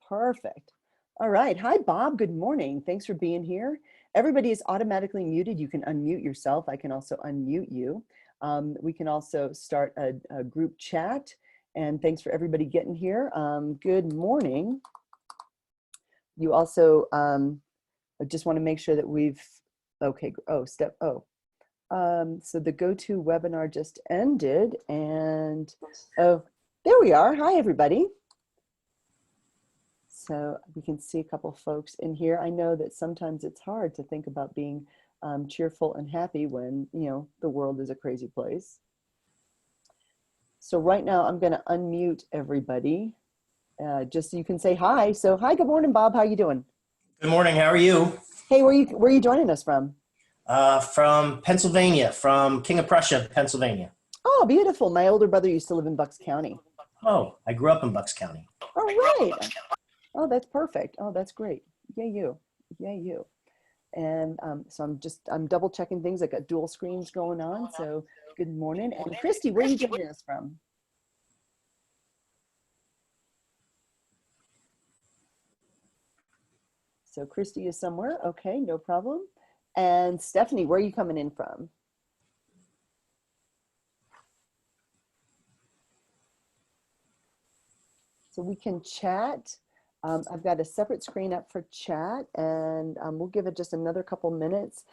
Perfect. All right. Hi, Bob. Good morning. Thanks for being here. Everybody is automatically muted. You can unmute yourself. I can also unmute you. We can also start a group chat. And thanks for everybody getting here. Good morning. You also, I just want to make sure that we've, okay, so the go-to webinar just ended and, oh, there we are. Hi, everybody. So we can see a couple folks in here. I know that sometimes it's hard to think about being cheerful and happy when, you know, the world is a crazy place. So right now I'm going to unmute everybody just so you can say hi. So hi, good morning, Bob. How you doing? Good morning. How are you? Hey, where are you joining us from? From Pennsylvania, from King of Prussia, Pennsylvania. Oh, beautiful. My older brother used to live in Bucks County. Oh, I grew up in Bucks County. All right. Oh, that's perfect. Oh, that's great. Yay, you. Yay, you. And so I'm double checking things. I got dual screens going on. So good morning. And Christy, where are you joining us from? So Christy is somewhere. Okay, no problem. And Stephanie, where are you coming in from? So we can chat. I've got a separate screen up for chat, and we'll give it just another couple minutes.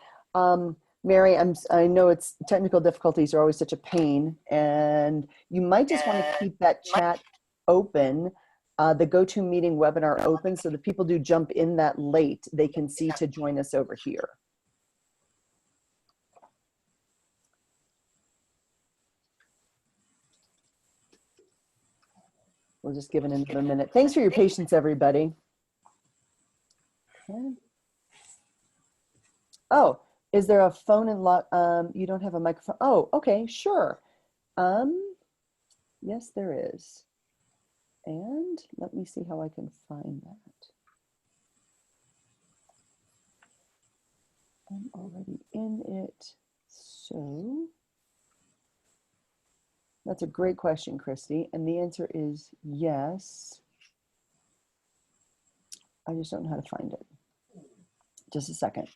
Mary, I know it's technical difficulties are always such a pain, and you might just want to keep that chat open, the GoToMeeting webinar open, so that people do jump in that late, they can see to join us over here. We'll just give it another minute. Thanks for your patience, everybody. Okay. Oh, is there a phone and lock? You don't have a microphone. Oh, okay, sure. Yes, there is. And let me see how I can find that. I'm already in it. So that's a great question, Christy. And the answer is yes. I just don't know how to find it. Just a second.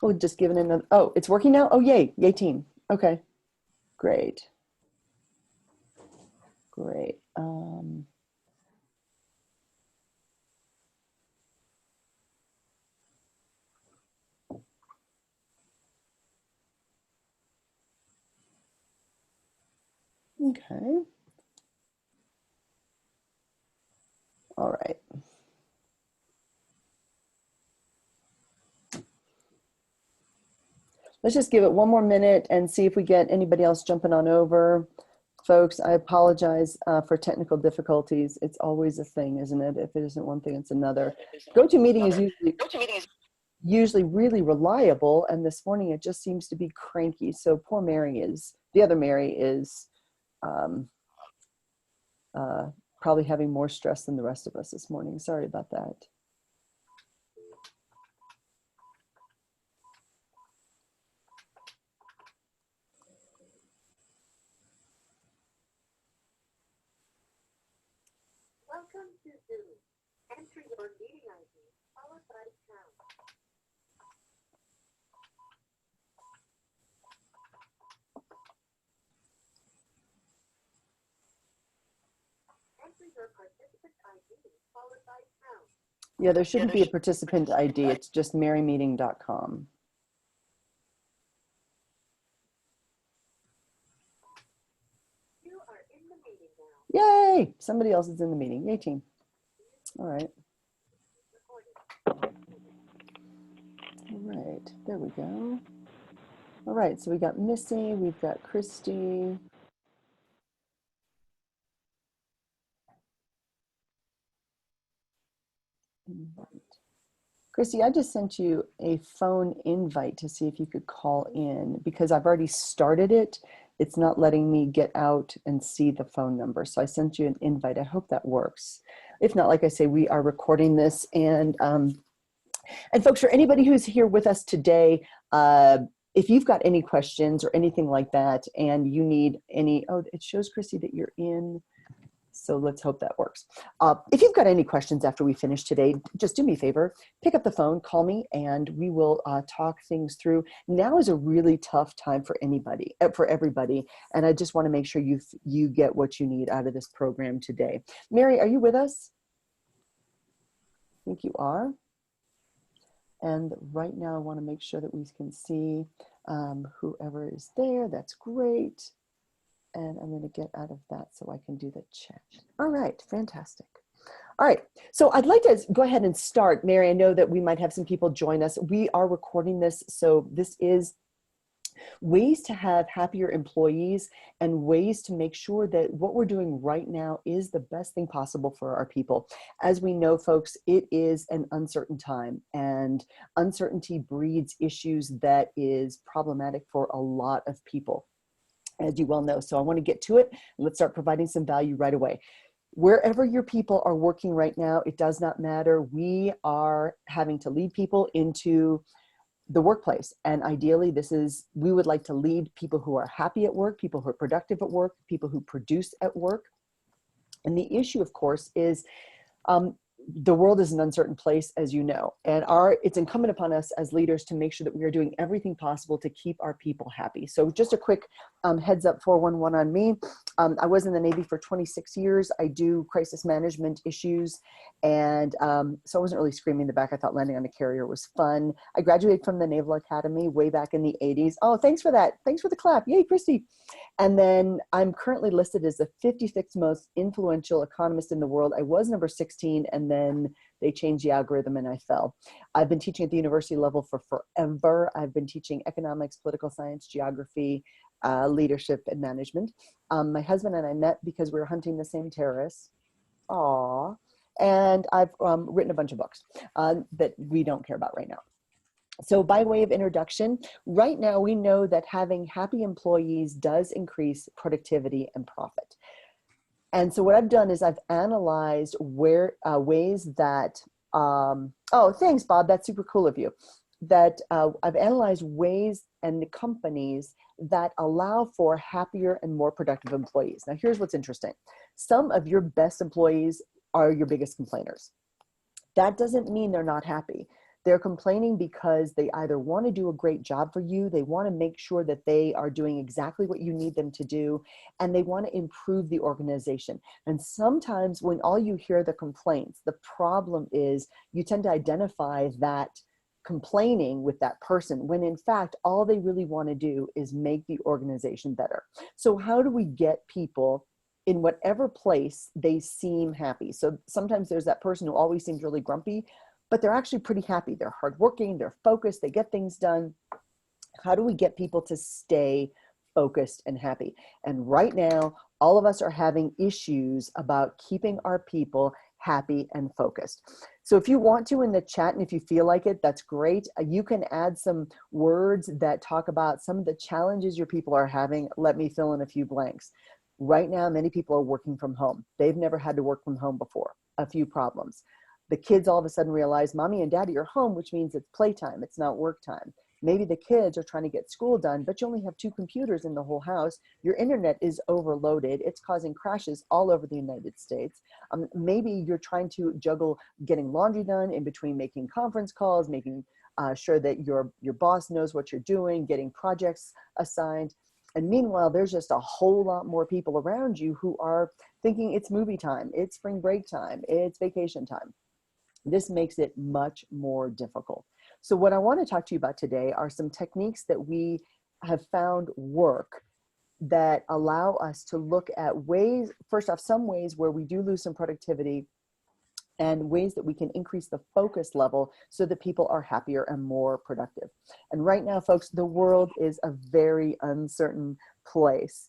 Oh, just giving it another, oh, it's working now? Oh, yay, yay team. Okay, great. Great. Okay. All right. Let's just give it one more minute and see if we get anybody else jumping on over. Folks, I apologize for technical difficulties. It's always a thing, isn't it? If it isn't one thing, it's another. GoToMeeting is usually really reliable, and this morning it just seems to be cranky. So poor Mary is, the other Mary is probably having more stress than the rest of us this morning. Sorry about that. Welcome to Zoom. Enter your meeting ID followed by pound. Enter your participant ID followed by pound. Yeah, there shouldn't be a participant ID. It's just marymeeting.com. You are in the meeting now. Yay! Somebody else is in the meeting. Yay, team. All right. All right, there we go. All right, so we got Missy, we've got Christy. Invite. Christy, I just sent you a phone invite to see if you could call in because I've already started it It's not letting me get out and see the phone number. So I sent you an invite. I hope that works. If not, like I say, we are recording this. And folks, for anybody who's here with us today, if you've got any questions or anything like that, and you need any, oh, it shows, Chrissy, that you're in. So let's hope that works. If you've got any questions after we finish today, just do me a favor, pick up the phone, call me, and we will talk things through. Now is a really tough time for everybody. And I just want to make sure you get what you need out of this program today. Mary, are you with us? I think you are. And right now I want to make sure that we can see whoever is there. That's great. And I'm going to get out of that so I can do the chat. All right, fantastic. All right, so I'd like to go ahead and start. Mary, I know that we might have some people join us. We are recording this, so this is ways to have happier employees and ways to make sure that what we're doing right now is the best thing possible for our people. As we know, folks, it is an uncertain time, and uncertainty breeds issues that is problematic for a lot of people, as you well know. So I want to get to it. Let's start providing some value right away. Wherever your people are working right now, it does not matter. We are having to lead people into the workplace. And ideally, we would like to lead people who are happy at work, people who are productive at work, people who produce at work. And the issue, of course, is the world is an uncertain place, as you know, and it's incumbent upon us as leaders to make sure that we are doing everything possible to keep our people happy. So just a quick heads up 411 on me. I was in the Navy for 26 years. I do crisis management issues. And so I wasn't really screaming in the back. I thought landing on a carrier was fun. I graduated from the Naval Academy way back in the 80s. Oh, thanks for that. Thanks for the clap. Yay, Christy. And then I'm currently listed as the 56th most influential economist in the world. I was number 16, and then they changed the algorithm and I fell. I've been teaching at the university level for forever. I've been teaching economics, political science, geography, leadership, and management. My husband and I met because we were hunting the same terrorists. Aww. And I've written a bunch of books that we don't care about right now. So by way of introduction, right now we know that having happy employees does increase productivity and profit. And so what I've done is I've analyzed ways that, oh, thanks, Bob, that's super cool of you, that I've analyzed ways and companies that allow for happier and more productive employees. Now, here's what's interesting. Some of your best employees are your biggest complainers. That doesn't mean they're not happy. They're complaining because they either want to do a great job for you, they want to make sure that they are doing exactly what you need them to do, and they want to improve the organization. And sometimes when all you hear the complaints, the problem is you tend to identify that complaining with that person, when in fact, all they really want to do is make the organization better. So how do we get people in whatever place they seem happy? So sometimes there's that person who always seems really grumpy, but they're actually pretty happy. They're hardworking, they're focused, they get things done. How do we get people to stay focused and happy? And right now, all of us are having issues about keeping our people happy and focused. So if you want to in the chat, and if you feel like it, that's great. You can add some words that talk about some of the challenges your people are having. Let me fill in a few blanks. Right now, many people are working from home. They've never had to work from home before. A few problems. The kids all of a sudden realize mommy and daddy are home, which means it's playtime. It's not work time. Maybe the kids are trying to get school done, but you only have 2 computers in the whole house. Your internet is overloaded. It's causing crashes all over the United States. Maybe you're trying to juggle getting laundry done in between making conference calls, making sure that your boss knows what you're doing, getting projects assigned. And meanwhile, there's just a whole lot more people around you who are thinking it's movie time, it's spring break time, it's vacation time. This makes it much more difficult. So what I want to talk to you about today are some techniques that we have found work that allow us to look at ways, first off, some ways where we do lose some productivity and ways that we can increase the focus level so that people are happier and more productive. And right now, folks, the world is a very uncertain place.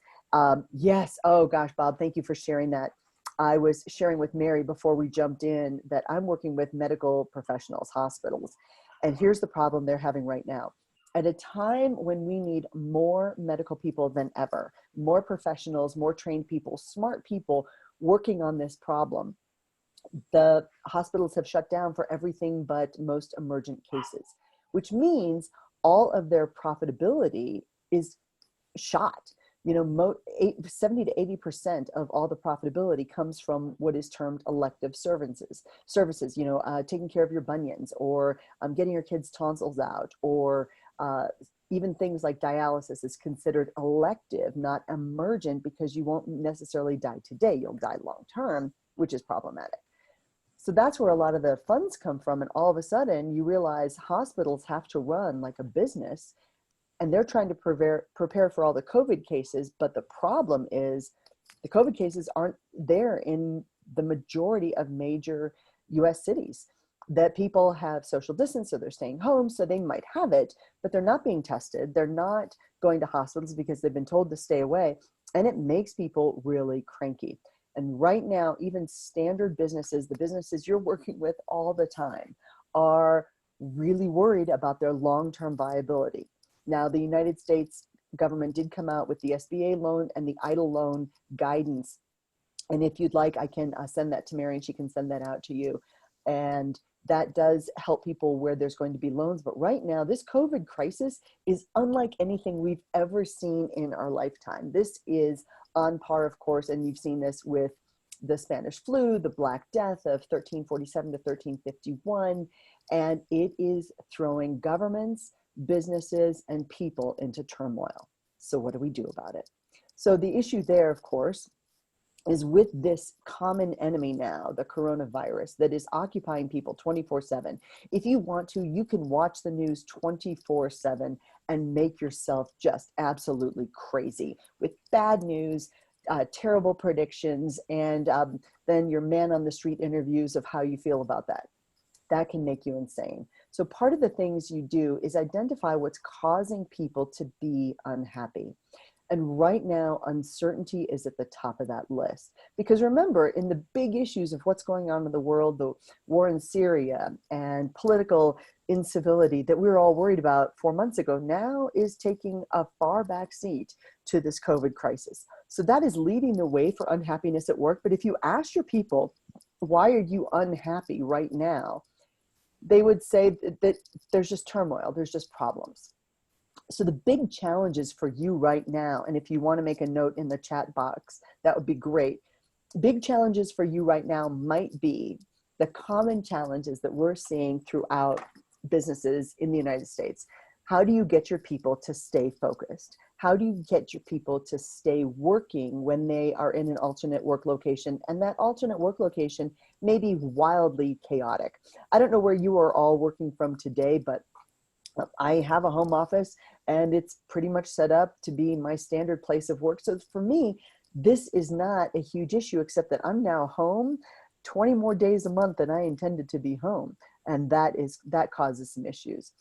Yes, oh gosh, Bob, thank you for sharing that. I was sharing with Mary before we jumped in that I'm working with medical professionals, hospitals, and here's the problem they're having right now. at a time when we need more medical people than ever, more professionals, more trained people, smart people working on this problem. The hospitals have shut down for everything but most emergent cases, which means all of their profitability is shot. 70 to 80% of all the profitability comes from what is termed elective services, taking care of your bunions, or getting your kids' tonsils out, or even things like dialysis is considered elective, not emergent, because you won't necessarily die today. You'll die long term, which is problematic. So that's where a lot of the funds come from. And all of a sudden you realize hospitals have to run like a business, and they're trying to prepare for all the COVID cases. But the problem is the COVID cases aren't there in the majority of major US cities. That people have social distance, so they're staying home, so they might have it, but they're not being tested. They're not going to hospitals because they've been told to stay away. And it makes people really cranky. And right now, even standard businesses, the businesses you're working with all the time, are really worried about their long-term viability. Now, the United States government did come out with the SBA loan and the EIDL loan guidance. And if you'd like, I can send that to Mary and she can send that out to you. And that does help people where there's going to be loans. But right now, this COVID crisis is unlike anything we've ever seen in our lifetime. This is on par, of course, and you've seen this with the Spanish flu, the Black Death of 1347 to 1351, and it is throwing governments, businesses, and people into turmoil. So what do we do about it? So the issue there, of course, is with this common enemy now, the coronavirus, that is occupying people 24/7. If you want to, you can watch the news 24/7 and make yourself just absolutely crazy with bad news, terrible predictions, and then your man on the street interviews of how you feel about that. That can make you insane. So part of the things you do is identify what's causing people to be unhappy. And right now, uncertainty is at the top of that list. Because remember, in the big issues of what's going on in the world, the war in Syria and political incivility that we were all worried about 4 months ago, now is taking a far back seat to this COVID crisis. So that is leading the way for unhappiness at work. But if you ask your people, why are you unhappy right now? They would say that there's just turmoil, there's just problems. So the big challenges for you right now, and if you want to make a note in the chat box, that would be great. Big challenges for you right now might be the common challenges that we're seeing throughout businesses in the United States. How do you get your people to stay focused? How do you get your people to stay working when they are in an alternate work location? And that alternate work location may be wildly chaotic. I don't know where you are all working from today, but I have a home office and it's pretty much set up to be my standard place of work. So for me, this is not a huge issue, except that I'm now home 20 more days a month than I intended to be home. And that causes some issues.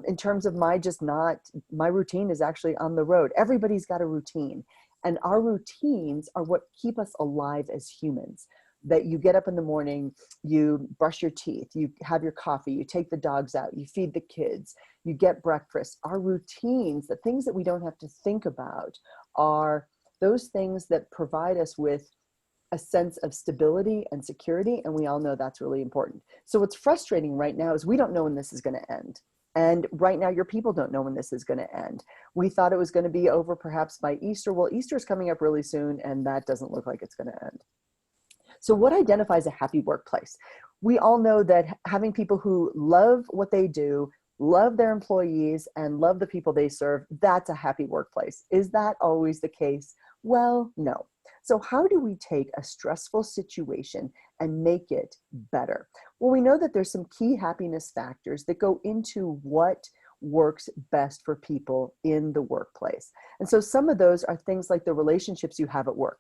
In terms of my routine is actually on the road. Everybody's got a routine. And our routines are what keep us alive as humans. That you get up in the morning, you brush your teeth, you have your coffee, you take the dogs out, you feed the kids, you get breakfast. Our routines, the things that we don't have to think about, are those things that provide us with a sense of stability and security. And we all know that's really important. So what's frustrating right now is we don't know when this is going to end. And right now, your people don't know when this is going to end. We thought it was going to be over perhaps by Easter. Well, Easter is coming up really soon, and that doesn't look like it's going to end. So what identifies a happy workplace? We all know that having people who love what they do, love their employees, and love the people they serve, that's a happy workplace. Is that always the case? Well, no. So how do we take a stressful situation and make it better? Well, we know that there's some key happiness factors that go into what works best for people in the workplace. And so some of those are things like the relationships you have at work.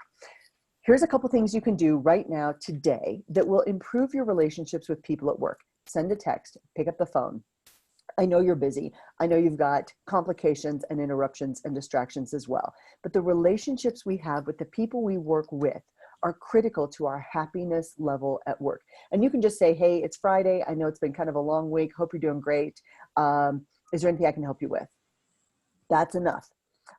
Here's a couple things you can do right now today that will improve your relationships with people at work. Send a text, pick up the phone. I know you're busy. I know you've got complications and interruptions and distractions as well. But the relationships we have with the people we work with are critical to our happiness level at work. And you can just say, hey, it's Friday. I know it's been kind of a long week. Hope you're doing great. Is there anything I can help you with? That's enough.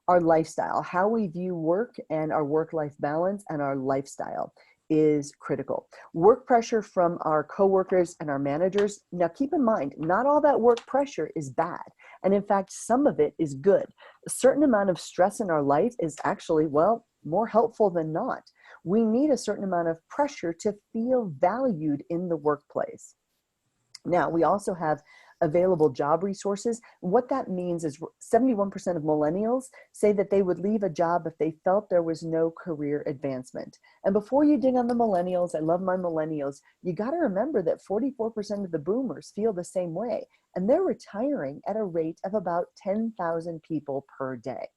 Our lifestyle, how we view work and our work-life balance and our lifestyle is critical. Work pressure from our coworkers and our managers. Now keep in mind, not all that work pressure is bad. And in fact, some of it is good. A certain amount of stress in our life is actually, well, more helpful than not. We need a certain amount of pressure to feel valued in the workplace. Now, we also have available job resources. What that means is 71% of millennials say that they would leave a job if they felt there was no career advancement. And before you dig on the millennials, I love my millennials, you got to remember that 44% of the boomers feel the same way. And they're retiring at a rate of about 10,000 people per day.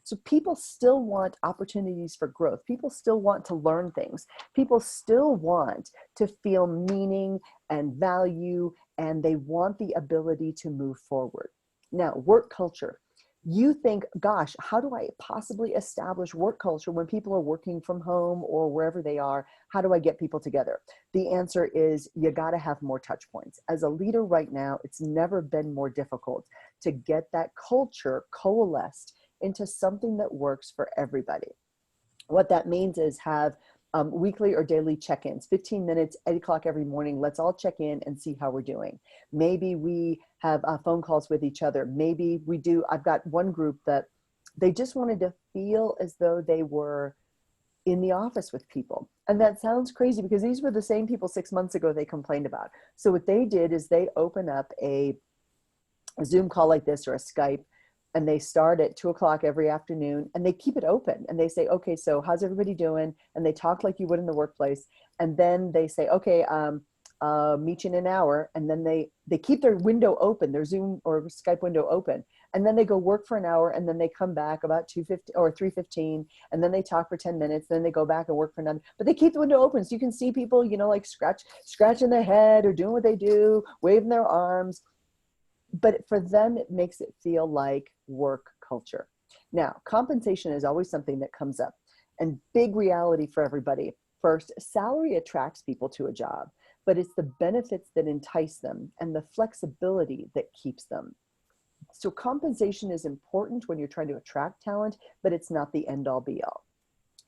So people still want opportunities for growth. People still want to learn things. People still want to feel meaning and value, and they want the ability to move forward. Now, work culture. You think, gosh, how do I possibly establish work culture when people are working from home or wherever they are? How do I get people together? The answer is you got to have more touch points. As a leader right now, it's never been more difficult to get that culture coalesced into something that works for everybody. What that means is have weekly or daily check-ins, 15 minutes, 8 o'clock every morning. Let's all check in and see how we're doing. Maybe we have phone calls with each other. Maybe we do. I've got one group that they just wanted to feel as though they were in the office with people. And that sounds crazy because these were the same people 6 months ago they complained about. So what they did is they open up a Zoom call like this or a Skype, and they start at 2 o'clock every afternoon, and they keep it open. And they say, okay, so how's everybody doing? And they talk like you would in the workplace. And then they say, okay, meet you in an hour. And then they keep their window open, their Zoom or Skype window open. And then they go work for an hour, and then they come back about 2:50 or 3:15, and then they talk for 10 minutes. Then they go back and work for another. But they keep the window open so you can see people, you know, like scratching their head or doing what they do, waving their arms. But for them, it makes it feel like work culture. Now, compensation is always something that comes up, and big reality for everybody. First, salary attracts people to a job, but it's the benefits that entice them and the flexibility that keeps them. So compensation is important when you're trying to attract talent, but it's not the end all be all.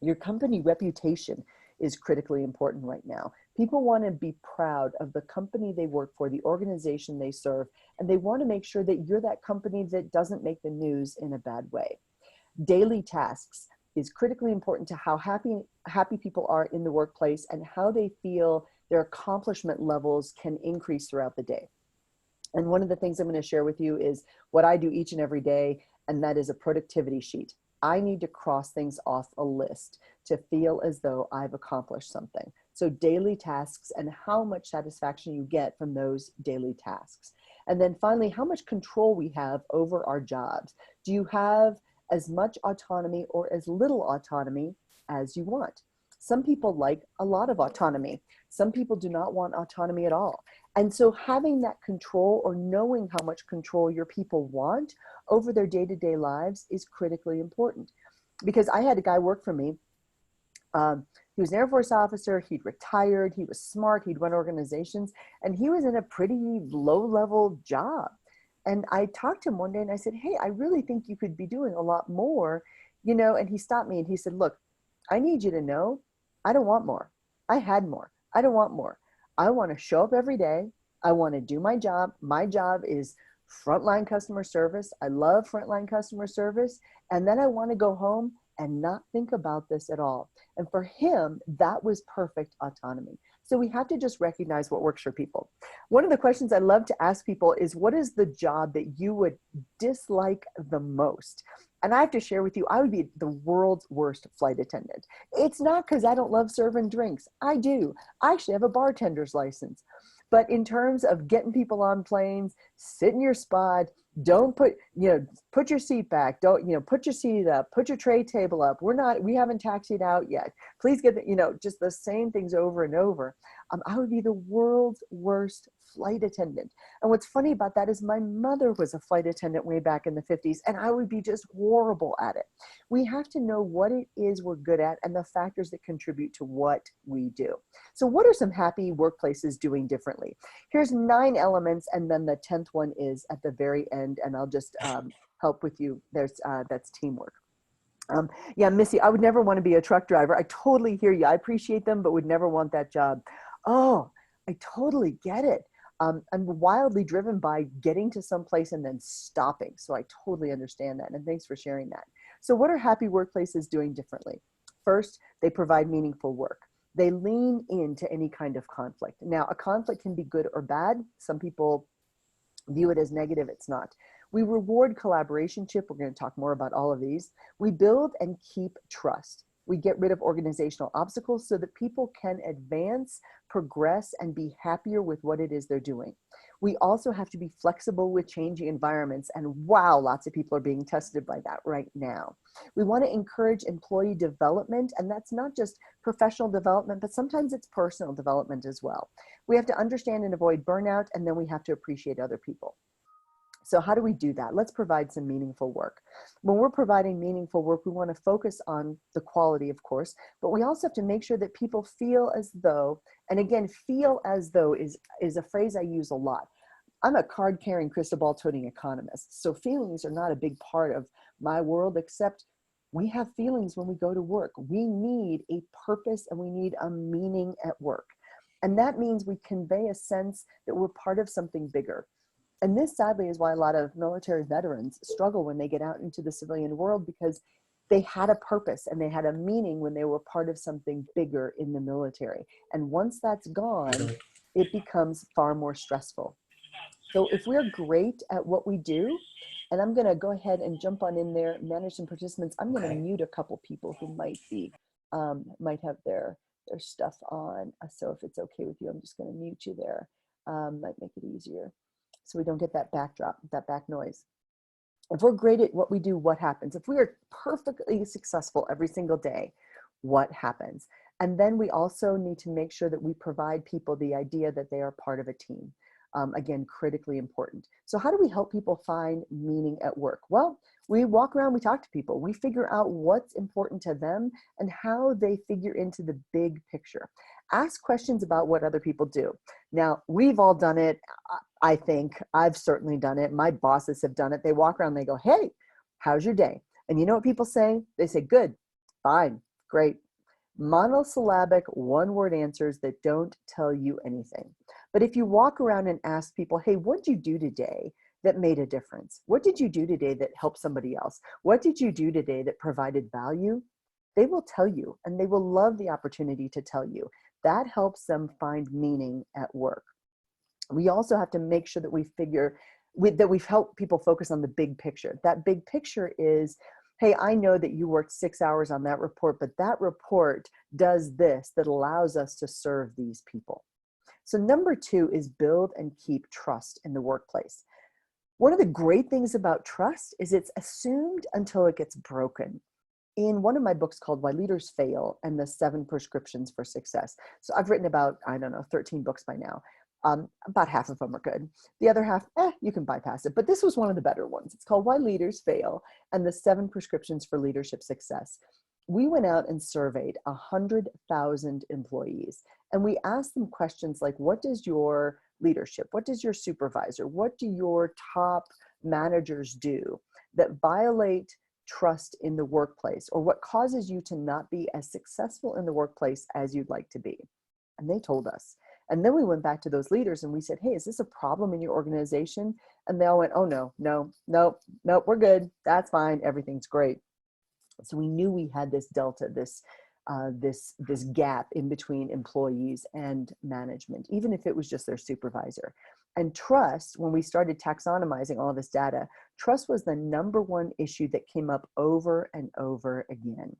Your company reputation is critically important right now. People want to be proud of the company they work for, the organization they serve, and they want to make sure that you're that company that doesn't make the news in a bad way. Daily tasks is critically important to how happy people are in the workplace and how they feel their accomplishment levels can increase throughout the day. And one of the things I'm going to share with you is what I do each and every day, and that is a productivity sheet. I need to cross things off a list to feel as though I've accomplished something. So daily tasks and how much satisfaction you get from those daily tasks. And then finally, how much control we have over our jobs. Do you have as much autonomy or as little autonomy as you want? Some people like a lot of autonomy. Some people do not want autonomy at all. And so having that control or knowing how much control your people want over their day-to-day lives is critically important. Because I had a guy work for me. He was an Air Force officer. He'd retired. He was smart. He'd run organizations. And he was in a pretty low-level job. And I talked to him one day and I said, hey, I really think you could be doing a lot more, you know, and he stopped me and he said, look, I need you to know, I don't want more. I had more. I don't want more. I want to show up every day. I want to do my job. My job is frontline customer service. I love frontline customer service. And then I want to go home and not think about this at all. And for him, that was perfect autonomy. So we have to just recognize what works for people. One of the questions I love to ask people is, what is the job that you would dislike the most? And I have to share with you, I would be the world's worst flight attendant. It's not because I don't love serving drinks. I do. I actually have a bartender's license. But in terms of getting people on planes, sit in your spot, don't put your seat back, don't, put your seat up, put your tray table up. We haven't taxied out yet. Please get just the same things over and over. I would be the world's worst flight attendant. And what's funny about that is my mother was a flight attendant way back in the 50s, and I would be just horrible at it. We have to know what it is we're good at and the factors that contribute to what we do. So what are some happy workplaces doing differently? Here's 9 elements, and then the 10th one is at the very end, and I'll just help with you. That's teamwork. Yeah, Missy, I would never want to be a truck driver. I totally hear you. I appreciate them, but would never want that job. Oh, I totally get it. I'm wildly driven by getting to some place and then stopping. So I totally understand that. And thanks for sharing that. So what are happy workplaces doing differently? First, they provide meaningful work. They lean into any kind of conflict. Now, a conflict can be good or bad. Some people view it as negative. It's not. We reward collaborationship. We're going to talk more about all of these. We build and keep trust. We get rid of organizational obstacles so that people can advance, progress, and be happier with what it is they're doing. We also have to be flexible with changing environments. And wow, lots of people are being tested by that right now. We want to encourage employee development, and that's not just professional development, but sometimes it's personal development as well. We have to understand and avoid burnout, and then we have to appreciate other people. So how do we do that? Let's provide some meaningful work. When we're providing meaningful work, we want to focus on the quality, of course, but we also have to make sure that people feel as though, and again, feel as though is a phrase I use a lot. I'm a card-carrying, crystal ball-toting economist, so feelings are not a big part of my world, except we have feelings when we go to work. We need a purpose and we need a meaning at work. And that means we convey a sense that we're part of something bigger. And this, sadly, is why a lot of military veterans struggle when they get out into the civilian world, because they had a purpose and they had a meaning when they were part of something bigger in the military. And once that's gone, it becomes far more stressful. So if we're great at what we do, and I'm going to go ahead and jump on in there, manage some participants. I'm going to mute a couple people who might have their stuff on. So if it's okay with you, I'm just going to mute you there. Might make it easier, so we don't get that backdrop, that back noise. If we're great at what we do, what happens? If we are perfectly successful every single day, what happens? And then we also need to make sure that we provide people the idea that they are part of a team. Again, critically important. So how do we help people find meaning at work? Well, we walk around, we talk to people, we figure out what's important to them and how they figure into the big picture. Ask questions about what other people do. Now, we've all done it. I think I've certainly done it. My bosses have done it. They walk around, they go, hey, how's your day? And you know what people say? They say, good, fine, great. Monosyllabic, one-word answers that don't tell you anything. But if you walk around and ask people, hey, what did you do today that made a difference? What did you do today that helped somebody else? What did you do today that provided value? They will tell you, and they will love the opportunity to tell you. That helps them find meaning at work. We also have to make sure that we've helped people focus on the big picture. That big picture is, hey, I know that you worked 6 hours on that report, but that report does this that allows us to serve these people. So number 2 is build and keep trust in the workplace. One of the great things about trust is it's assumed until it gets broken. In one of my books called Why Leaders Fail and the 7 Prescriptions for Success. So I've written about, 13 books by now. About half of them are good. The other half, you can bypass it. But this was one of the better ones. It's called Why Leaders Fail and the 7 Prescriptions for Leadership Success. We went out and surveyed 100,000 employees. And we asked them questions like, what does your leadership, what does your supervisor, what do your top managers do that violate trust in the workplace, or what causes you to not be as successful in the workplace as you'd like to be? And they told us. And then we went back to those leaders and we said, hey, is this a problem in your organization? And they all went, oh, no, we're good. That's fine. Everything's great. So we knew we had this delta, this gap in between employees and management, even if it was just their supervisor. And trust, when we started taxonomizing all this data, trust was the number 1 issue that came up over and over again.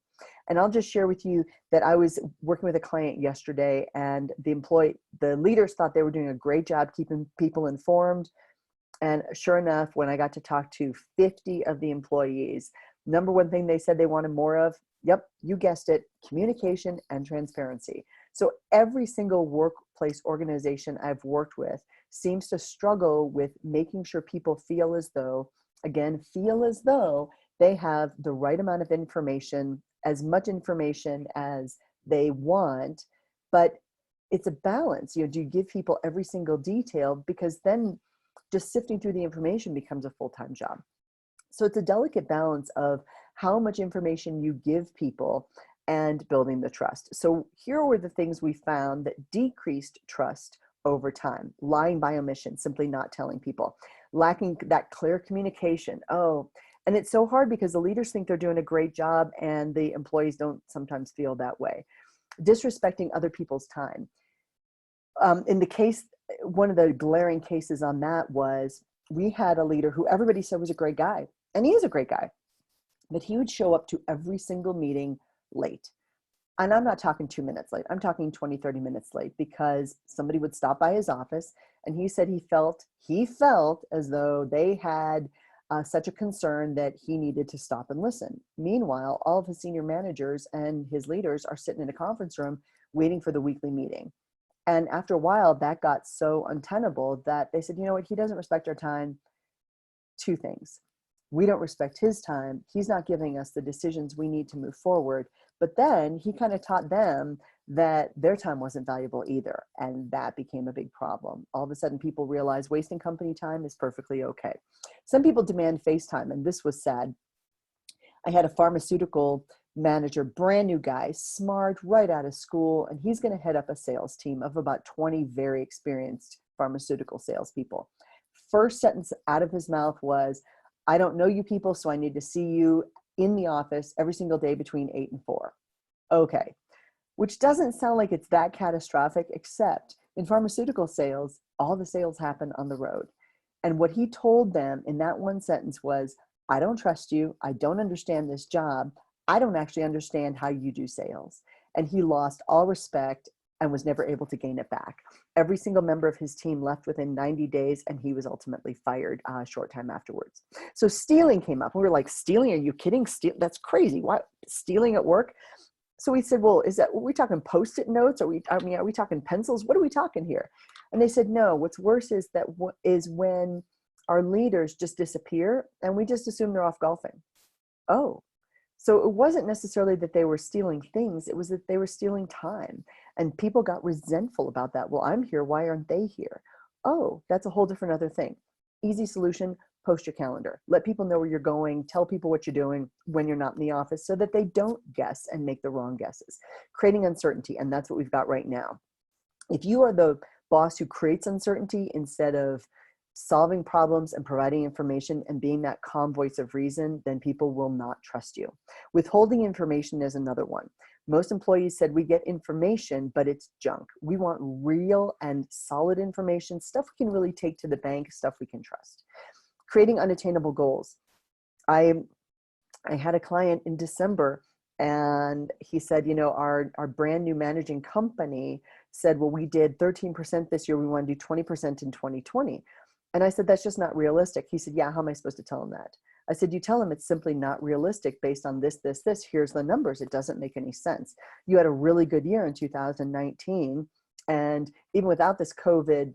And I'll just share with you that I was working with a client yesterday, and the leaders thought they were doing a great job keeping people informed. And sure enough, when I got to talk to 50 of the employees, number 1 thing they said they wanted more of, yep, you guessed it, communication and transparency. So every single workplace organization I've worked with seems to struggle with making sure people feel as though, again, feel as though they have the right amount of information, as much information as they want, but it's a balance. Do you give people every single detail? Because then just sifting through the information becomes a full-time job. So it's a delicate balance of how much information you give people and building the trust. So here were the things we found that decreased trust over time. Lying by omission, simply not telling people. Lacking that clear communication. Oh, and it's so hard because the leaders think they're doing a great job and the employees don't sometimes feel that way. Disrespecting other people's time. In the case, one of the glaring cases on that was we had a leader who everybody said was a great guy, and he is a great guy, but he would show up to every single meeting late. And I'm not talking 2 minutes late. I'm talking 20, 30 minutes late because somebody would stop by his office and he said he felt as though they had such a concern that he needed to stop and listen. Meanwhile, all of his senior managers and his leaders are sitting in a conference room waiting for the weekly meeting. And after a while, that got so untenable that they said, you know what, he doesn't respect our time. Two things. We don't respect his time. He's not giving us the decisions we need to move forward. But then he kind of taught them that their time wasn't valuable either. And that became a big problem. All of a sudden, people realize wasting company time is perfectly okay. Some people demand face time, and this was sad. I had a pharmaceutical manager, brand new guy, smart, right out of school, and he's going to head up a sales team of about 20 very experienced pharmaceutical salespeople. First sentence out of his mouth was, I don't know you people, so I need to see you in the office every single day between 8 and 4. Okay, which doesn't sound like it's that catastrophic, except in pharmaceutical sales, all the sales happen on the road. And what he told them in that one sentence was, I don't trust you. I don't understand this job. I don't actually understand how you do sales. And he lost all respect and was never able to gain it back. Every single member of his team left within 90 days, and he was ultimately fired a short time afterwards. So stealing came up. We were like, stealing? Are you kidding? That's crazy. What? Stealing at work? So we said, well, are we talking Post-it notes? Are we talking pencils? What are we talking here? And they said, no, what's worse is when our leaders just disappear and we just assume they're off golfing. Oh, so it wasn't necessarily that they were stealing things. It was that they were stealing time. And people got resentful about that. Well, I'm here. Why aren't they here? Oh, that's a whole different other thing. Easy solution, post your calendar. Let people know where you're going. Tell people what you're doing when you're not in the office so that they don't guess and make the wrong guesses. Creating uncertainty, and that's what we've got right now. If you are the boss who creates uncertainty instead of solving problems and providing information and being that calm voice of reason, then people will not trust you. Withholding information is another one. Most employees said we get information, but it's junk. We want real and solid information, stuff we can really take to the bank, stuff we can trust. Creating unattainable goals. I had a client in December and he said, our brand new managing company said, well, we did 13% this year. We want to do 20% in 2020. And I said, that's just not realistic. He said, yeah, how am I supposed to tell him that? I said, you tell him it's simply not realistic based on this. Here's the numbers. It doesn't make any sense. You had a really good year in 2019. And even without this COVID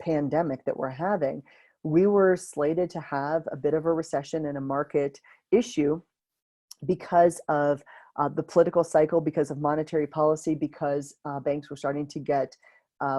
pandemic that we're having, we were slated to have a bit of a recession and a market issue because of the political cycle, because of monetary policy, because banks were starting to get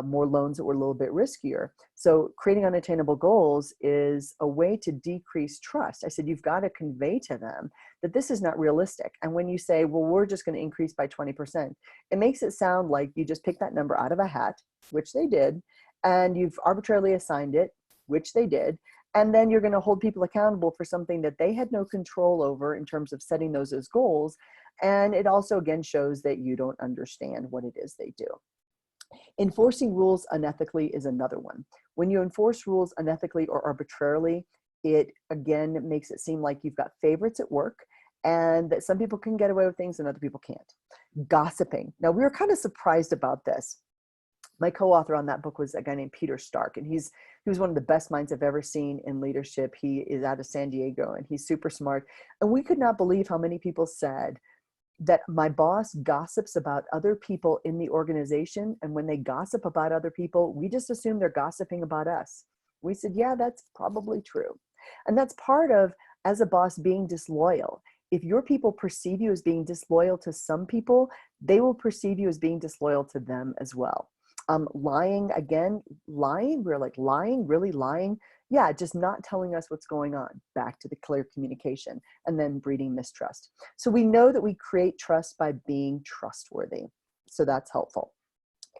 more loans that were a little bit riskier. So creating unattainable goals is a way to decrease trust. I said, you've got to convey to them that this is not realistic. And when you say, well, we're just going to increase by 20%, it makes it sound like you just picked that number out of a hat, which they did, and you've arbitrarily assigned it, which they did. And then you're going to hold people accountable for something that they had no control over in terms of setting those as goals. And it also, again, shows that you don't understand what it is they do. Enforcing rules unethically is another one. When you enforce rules unethically or arbitrarily, it again makes it seem like you've got favorites at work and that some people can get away with things and other people can't. Gossiping. Now, we were kind of surprised about this. My co-author on that book was a guy named Peter Stark, and he was one of the best minds I've ever seen in leadership. He is out of San Diego and he's super smart. And we could not believe how many people said that my boss gossips about other people in the organization. And when they gossip about other people, we just assume they're gossiping about us. We said, yeah, that's probably true. And that's part of, as a boss, being disloyal. If your people perceive you as being disloyal to some people, they will perceive you as being disloyal to them as well. Lying, again, lying, we're like, lying, really lying? Yeah, just not telling us what's going on. Back to the clear communication, and then breeding mistrust. So we know that we create trust by being trustworthy. So that's helpful.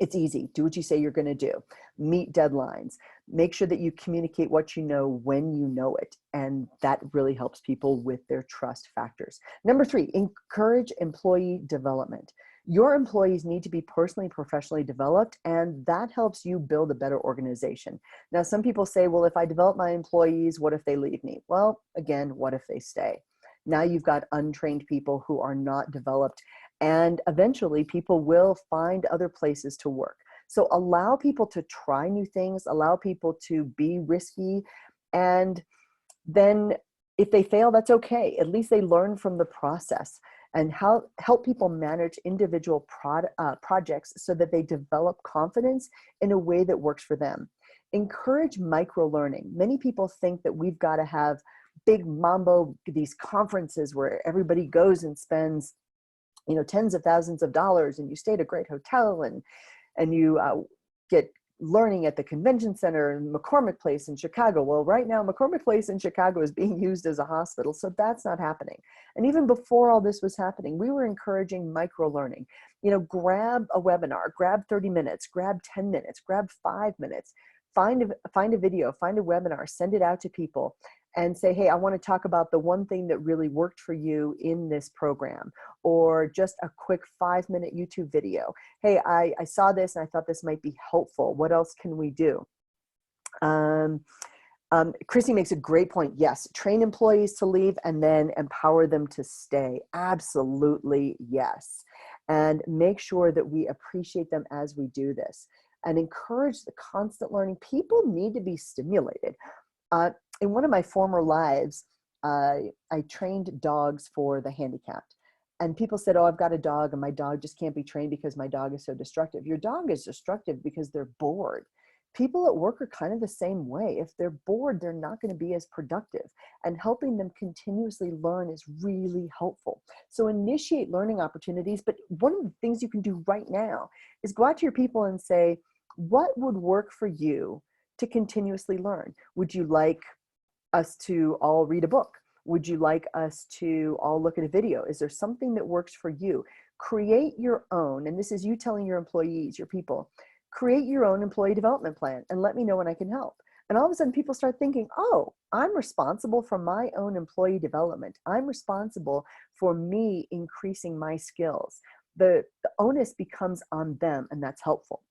It's easy. Do what you say you're going to do. Meet deadlines. Make sure that you communicate what you know when you know it. And that really helps people with their trust factors. Number 3, encourage employee development. Your employees need to be personally and professionally developed, and that helps you build a better organization. Now, some people say, well, if I develop my employees, what if they leave me? Well, again, what if they stay? Now you've got untrained people who are not developed, and eventually people will find other places to work. So allow people to try new things, allow people to be risky, and then if they fail, that's okay. At least they learn from the process. And help people manage individual projects so that they develop confidence in a way that works for them. Encourage micro-learning. Many people think that we've got to have big mambo, these conferences where everybody goes and spends, tens of thousands of dollars, and you stay at a great hotel, and you get learning at the convention center in McCormick Place in Chicago. Well, right now, McCormick Place in Chicago is being used as a hospital, so that's not happening. And even before all this was happening, we were encouraging micro-learning. Grab a webinar, grab 30 minutes, grab 10 minutes, grab 5 minutes, find a video, find a webinar, send it out to people, and say, hey, I want to talk about the one thing that really worked for you in this program, or just a quick 5-minute YouTube video. Hey, I saw this and I thought this might be helpful. What else can we do? Chrissy makes a great point. Yes, train employees to leave and then empower them to stay. Absolutely, yes. And make sure that we appreciate them as we do this, and encourage the constant learning. People need to be stimulated. In one of my former lives, I trained dogs for the handicapped. And people said, oh, I've got a dog and my dog just can't be trained because my dog is so destructive. Your dog is destructive because they're bored. People at work are kind of the same way. If they're bored, they're not going to be as productive. And helping them continuously learn is really helpful. So initiate learning opportunities. But one of the things you can do right now is go out to your people and say, what would work for you to continuously learn? Would you like us to all read a book? Would you like us to all look at a video? Is there something that works for you? Create your own, and this is you telling your employees, your people, create your own employee development plan and let me know when I can help. And all of a sudden people start thinking, oh, I'm responsible for my own employee development. I'm responsible for me increasing my skills. The onus becomes on them, and that's helpful.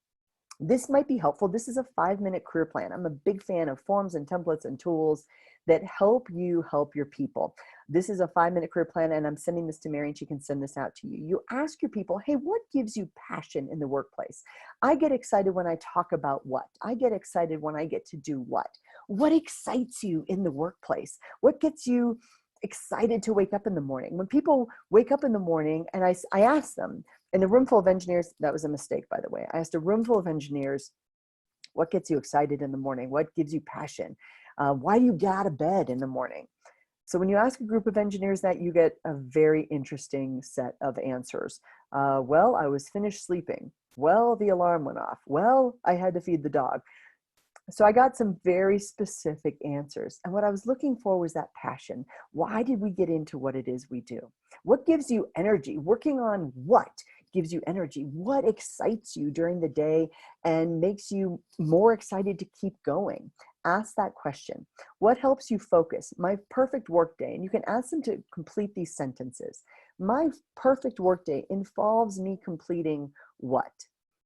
This might be helpful. This is a 5-minute career plan. I'm a big fan of forms and templates and tools that help you help your people. This is a 5-minute career plan, and I'm sending this to Mary, and she can send this out to you. You ask your people, hey, what gives you passion in the workplace? I get excited when I talk about what? I get excited when I get to do what? What excites you in the workplace? What gets you excited to wake up in the morning? When people wake up in the morning, and I ask them, in a room full of engineers, that was a mistake, by the way. I asked a room full of engineers, what gets you excited in the morning? What gives you passion? Why do you get out of bed in the morning? So when you ask a group of engineers that, you get a very interesting set of answers. Well, I was finished sleeping. Well, the alarm went off. Well, I had to feed the dog. So I got some very specific answers. And what I was looking for was that passion. Why did we get into what it is we do? What gives you energy? Working on what gives you energy? What excites you during the day and makes you more excited to keep going? Ask that question. What helps you focus? My perfect workday, and you can ask them to complete these sentences. My perfect workday involves me completing what?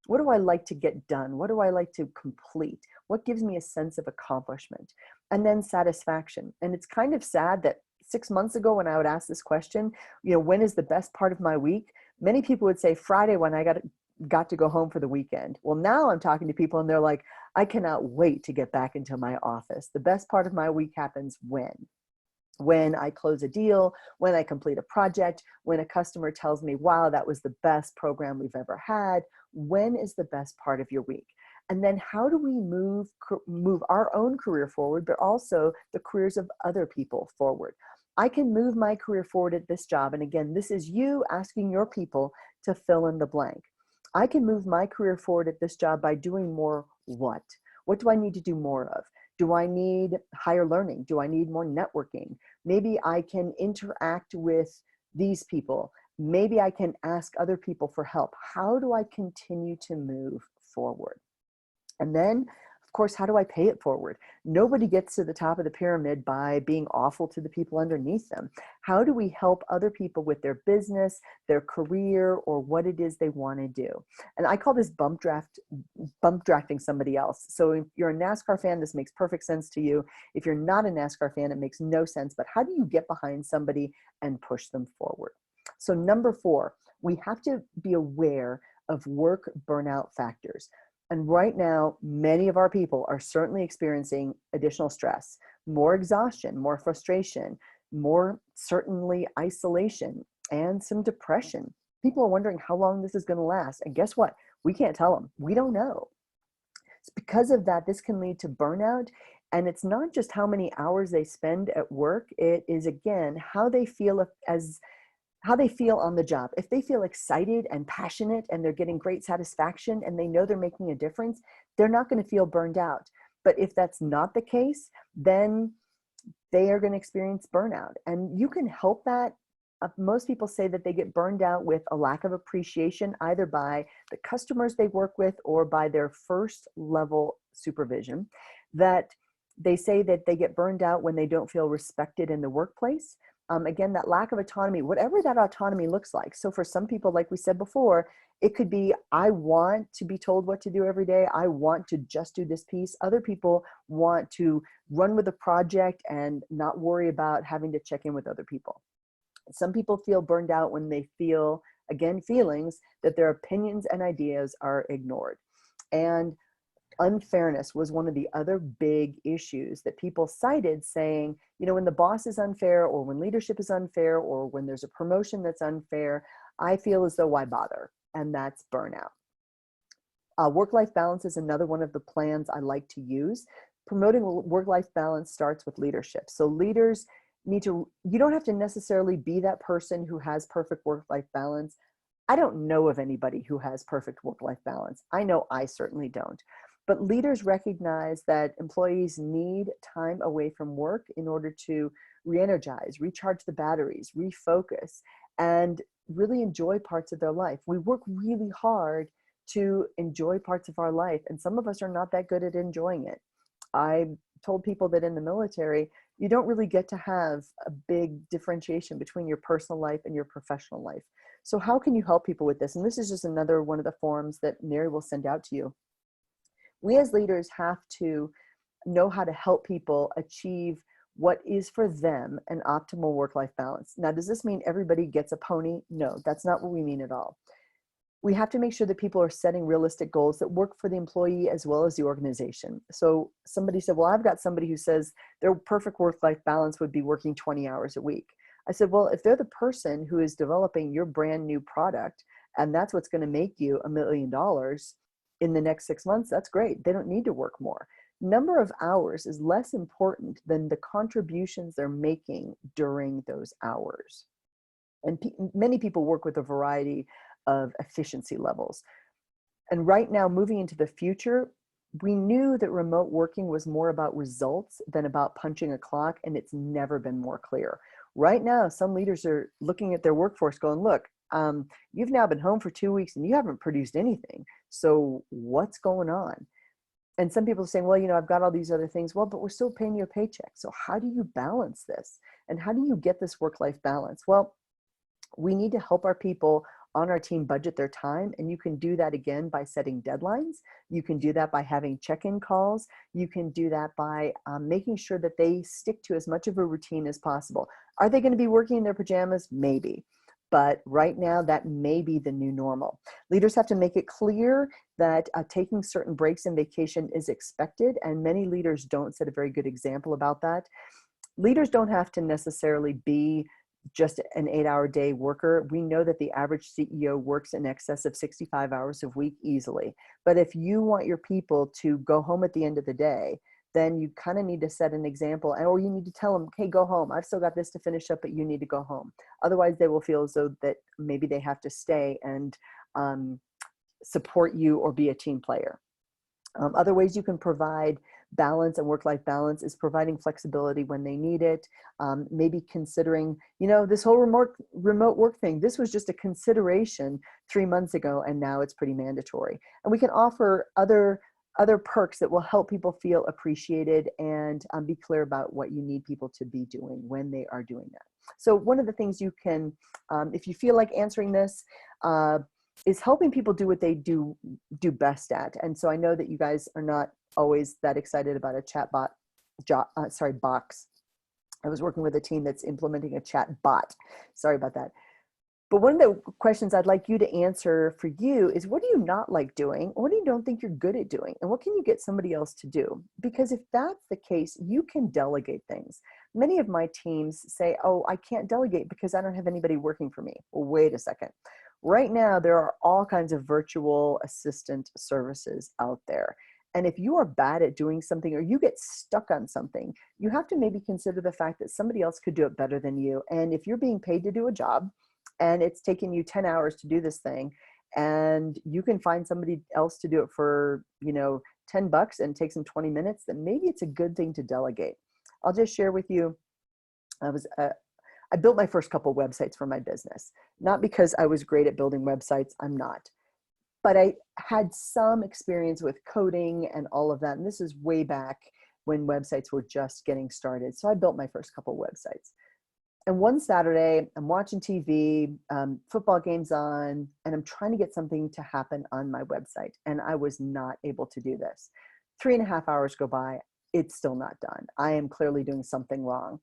What do I like to get done? What do I like to complete? What gives me a sense of accomplishment? And then satisfaction. And it's kind of sad that 6 months ago when I would ask this question, when is the best part of my week? Many people would say Friday when I got to go home for the weekend. Well, now I'm talking to people and they're like, I cannot wait to get back into my office. The best part of my week happens when? When I close a deal, when I complete a project, when a customer tells me, wow, that was the best program we've ever had. When is the best part of your week? And then how do we move our own career forward, but also the careers of other people forward? I can move my career forward at this job. And again, this is you asking your people to fill in the blank. I can move my career forward at this job by doing more what? What do I need to do more of? Do I need higher learning? Do I need more networking? Maybe I can interact with these people. Maybe I can ask other people for help. How do I continue to move forward? And then, of course, how do I pay it forward? Nobody gets to the top of the pyramid by being awful to the people underneath them. How do we help other people with their business, their career, or what it is they want to do? And I call this bump drafting somebody else. So if you're a NASCAR fan, this makes perfect sense to you. If you're not a NASCAR fan, it makes no sense. But how do you get behind somebody and push them forward? So number 4, we have to be aware of work burnout factors. And right now, many of our people are certainly experiencing additional stress, more exhaustion, more frustration, more certainly isolation, and some depression. People are wondering how long this is going to last. And guess what? We can't tell them. We don't know. It's because of that, this can lead to burnout. And it's not just how many hours they spend at work. It is, again, how they feel how they feel on the job. If they feel excited and passionate and they're getting great satisfaction and they know they're making a difference, they're not going to feel burned out. But if that's not the case, then they are going to experience burnout. And you can help that. Most people say that they get burned out with a lack of appreciation, either by the customers they work with or by their first level supervision. That they say that they get burned out when they don't feel respected in the workplace. Again, that lack of autonomy, whatever that autonomy looks like. So for some people, like we said before, it could be, I want to be told what to do every day. I want to just do this piece. Other people want to run with a project and not worry about having to check in with other people. Some people feel burned out when they feel, again, feelings that their opinions and ideas are ignored. And unfairness was one of the other big issues that people cited, saying, you know, when the boss is unfair, or when leadership is unfair, or when there's a promotion that's unfair, I feel as though why bother? And that's burnout. Work-life balance is another one of the plans I like to use. Promoting work-life balance starts with leadership. So leaders need to, you don't have to necessarily be that person who has perfect work-life balance. I don't know of anybody who has perfect work-life balance. I know I certainly don't. But leaders recognize that employees need time away from work in order to re-energize, recharge the batteries, refocus, and really enjoy parts of their life. We work really hard to enjoy parts of our life, and some of us are not that good at enjoying it. I told people that in the military, you don't really get to have a big differentiation between your personal life and your professional life. So how can you help people with this? And this is just another one of the forms that Mary will send out to you. We as leaders have to know how to help people achieve what is for them an optimal work-life balance. Now, does this mean everybody gets a pony? No, that's not what we mean at all. We have to make sure that people are setting realistic goals that work for the employee as well as the organization. So somebody said, well, I've got somebody who says their perfect work-life balance would be working 20 hours a week. I said, well, if they're the person who is developing your brand new product, and that's what's going to make you $1 million in the next 6 months, that's great. They don't need to work more. Number of hours is less important than the contributions they're making during those hours. And many people work with a variety of efficiency levels. And right now, moving into the future, we knew that remote working was more about results than about punching a clock, and it's never been more clear. Right now, some leaders are looking at their workforce going, look, you've now been home for 2 weeks and you haven't produced anything. So what's going on? And some people are saying, well, you know, I've got all these other things. Well, but we're still paying you a paycheck. So how do you balance this? And how do you get this work-life balance? Well, we need to help our people on our team budget their time. And you can do that again by setting deadlines. You can do that by having check-in calls. You can do that by making sure that they stick to as much of a routine as possible. Are they going to be working in their pajamas? Maybe. But right now, that may be the new normal. Leaders have to make it clear that taking certain breaks and vacation is expected, and many leaders don't set a very good example about that. Leaders don't have to necessarily be just an 8-hour day worker. We know that the average CEO works in excess of 65 hours a week easily. But if you want your people to go home at the end of the day, then you kind of need to set an example, or you need to tell them, hey, go home. I've still got this to finish up, but you need to go home. Otherwise, they will feel as though that maybe they have to stay and support you or be a team player. Other ways you can provide balance and work-life balance is providing flexibility when they need it. Maybe considering, this whole remote work thing, this was just a consideration 3 months ago, and now it's pretty mandatory. And we can offer other perks that will help people feel appreciated, and be clear about what you need people to be doing when they are doing that. So one of the things you can, if you feel like answering this, is helping people do what they do best at. And so I know that you guys are not always that excited about a chatbot, box. I was working with a team that's implementing a chat bot. Sorry about that. But one of the questions I'd like you to answer for you is, what do you not like doing? What do you don't think you're good at doing? And what can you get somebody else to do? Because if that's the case, you can delegate things. Many of my teams say, oh, I can't delegate because I don't have anybody working for me. Well, wait a second. Right now, there are all kinds of virtual assistant services out there. And if you are bad at doing something, or you get stuck on something, you have to maybe consider the fact that somebody else could do it better than you. And if you're being paid to do a job, and it's taking you 10 hours to do this thing, and you can find somebody else to do it for, $10 and takes them 20 minutes, then maybe it's a good thing to delegate. I'll just share with you, I built my first couple websites for my business, not because I was great at building websites. I'm not, but I had some experience with coding and all of that. And this is way back when websites were just getting started. So I built my first couple websites. And one Saturday, I'm watching TV, football game's on, and I'm trying to get something to happen on my website. And I was not able to do this. 3.5 hours go by. It's still not done. I am clearly doing something wrong.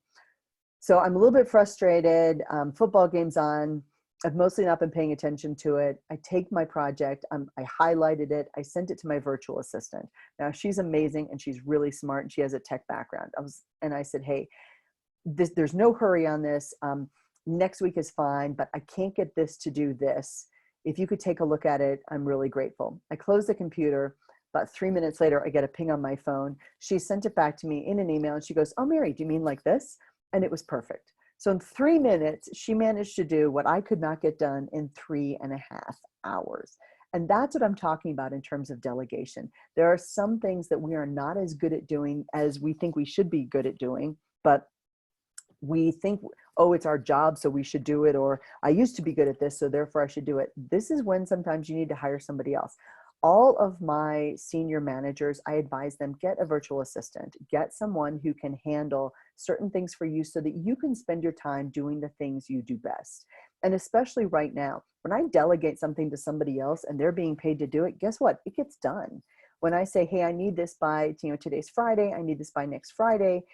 So I'm a little bit frustrated. Football game's on. I've mostly not been paying attention to it. I take my project, I highlighted it, I sent it to my virtual assistant. Now she's amazing and she's really smart and she has a tech background. I said, hey, there's no hurry on this. Next week is fine, but I can't get this to do this. If you could take a look at it, I'm really grateful. I close the computer. About 3 minutes later, I get a ping on my phone. She sent it back to me in an email and she goes, oh, Mary, do you mean like this? And it was perfect. So in 3 minutes, she managed to do what I could not get done in 3.5 hours. And that's what I'm talking about in terms of delegation. There are some things that we are not as good at doing as we think we should be good at doing, but we think, oh, it's our job, so we should do it, or I used to be good at this, so therefore I should do it. This is when sometimes you need to hire somebody else. All of my senior managers, I advise them, get a virtual assistant, get someone who can handle certain things for you so that you can spend your time doing the things you do best. And especially right now, when I delegate something to somebody else and they're being paid to do it, guess what? It gets done. When I say, hey, I need this by, today's Friday, I need this by next Friday.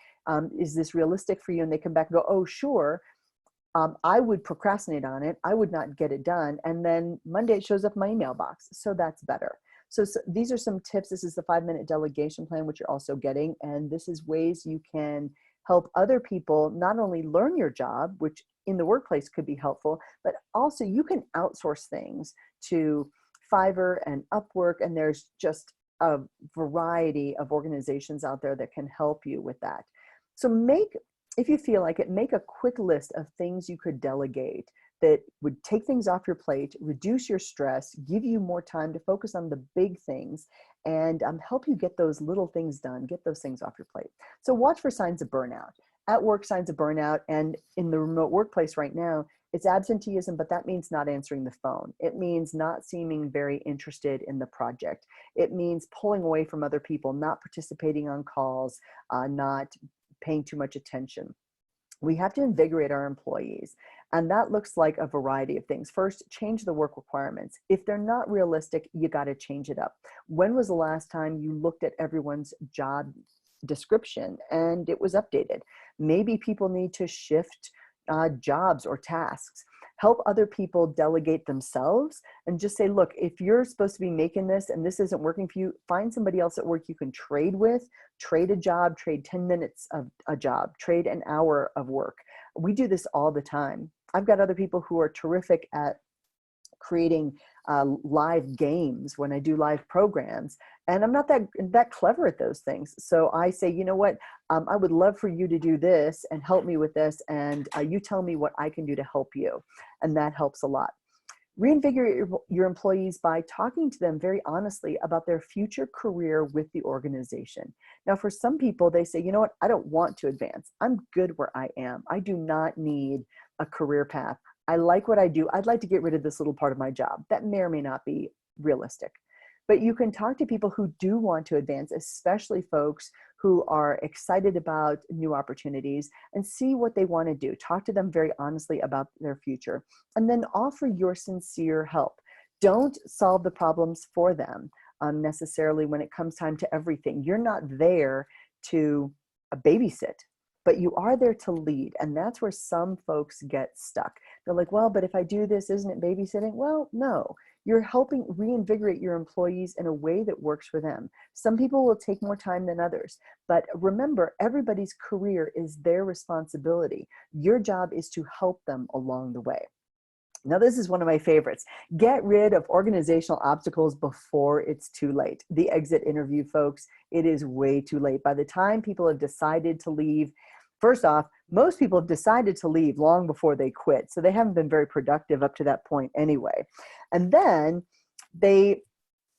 Is this realistic for you? And they come back and go, oh, sure. I would procrastinate on it. I would not get it done. And then Monday it shows up in my email box. So that's better. So these are some tips. This is the 5-minute delegation plan, which you're also getting. And this is ways you can help other people not only learn your job, which in the workplace could be helpful, but also you can outsource things to Fiverr and Upwork. And there's just a variety of organizations out there that can help you with that. So if you feel like it, make a quick list of things you could delegate that would take things off your plate, reduce your stress, give you more time to focus on the big things, and help you get those little things done, get those things off your plate. So watch for signs of burnout. At work, signs of burnout, and in the remote workplace right now, it's absenteeism, but that means not answering the phone. It means not seeming very interested in the project. It means pulling away from other people, not participating on calls, not paying too much attention. We have to invigorate our employees. And that looks like a variety of things. First, change the work requirements. If they're not realistic, you got to change it up. When was the last time you looked at everyone's job description and it was updated? Maybe people need to shift jobs or tasks. Help other people delegate themselves and just say, look, if you're supposed to be making this and this isn't working for you, find somebody else at work you can trade with, trade a job, trade 10 minutes of a job, trade an hour of work. We do this all the time. I've got other people who are terrific at creating live games when I do live programs, and I'm not that clever at those things. So I say, you know what, I would love for you to do this and help me with this, and you tell me what I can do to help you, and that helps a lot. Reinvigorate your employees by talking to them very honestly about their future career with the organization. Now, for some people, they say, you know what, I don't want to advance. I'm good where I am. I do not need a career path. I like what I do. I'd like to get rid of this little part of my job. That may or may not be realistic. But you can talk to people who do want to advance, especially folks who are excited about new opportunities, and see what they want to do. Talk to them very honestly about their future, and then offer your sincere help. Don't solve the problems for them necessarily when it comes time to everything. You're not there to babysit, but you are there to lead. And that's where some folks get stuck. They're like, well, but if I do this, isn't it babysitting? Well, no. You're helping reinvigorate your employees in a way that works for them. Some people will take more time than others, but remember, everybody's career is their responsibility. Your job is to help them along the way. Now, this is one of my favorites. Get rid of organizational obstacles before it's too late. The exit interview, folks, it is way too late. By the time people have decided to leave, first off, most people have decided to leave long before they quit. So they haven't been very productive up to that point anyway. And then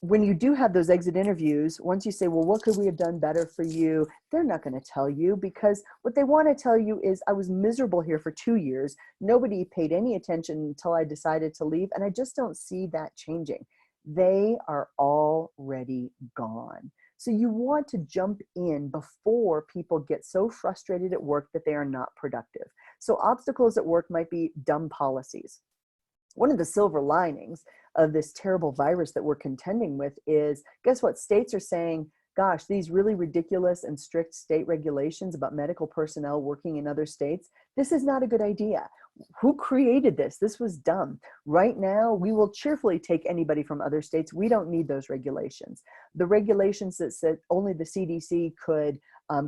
when you do have those exit interviews, once you say, well, what could we have done better for you? They're not going to tell you, because what they want to tell you is, I was miserable here for 2 years. Nobody paid any attention until I decided to leave. And I just don't see that changing. They are already gone. So you want to jump in before people get so frustrated at work that they are not productive. So obstacles at work might be dumb policies. One of the silver linings of this terrible virus that we're contending with is, guess what? States are saying, gosh, these really ridiculous and strict state regulations about medical personnel working in other states, this is not a good idea. Who created this? This was dumb. Right now, we will cheerfully take anybody from other states. We don't need those regulations. The regulations that said only the CDC could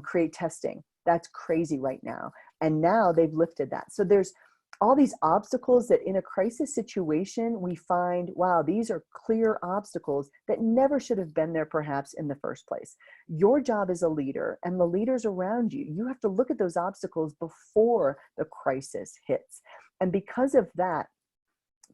create testing, that's crazy right now. And now they've lifted that. So there's all these obstacles that in a crisis situation, we find, wow, these are clear obstacles that never should have been there perhaps in the first place. Your job as a leader and the leaders around you, you have to look at those obstacles before the crisis hits. And because of that,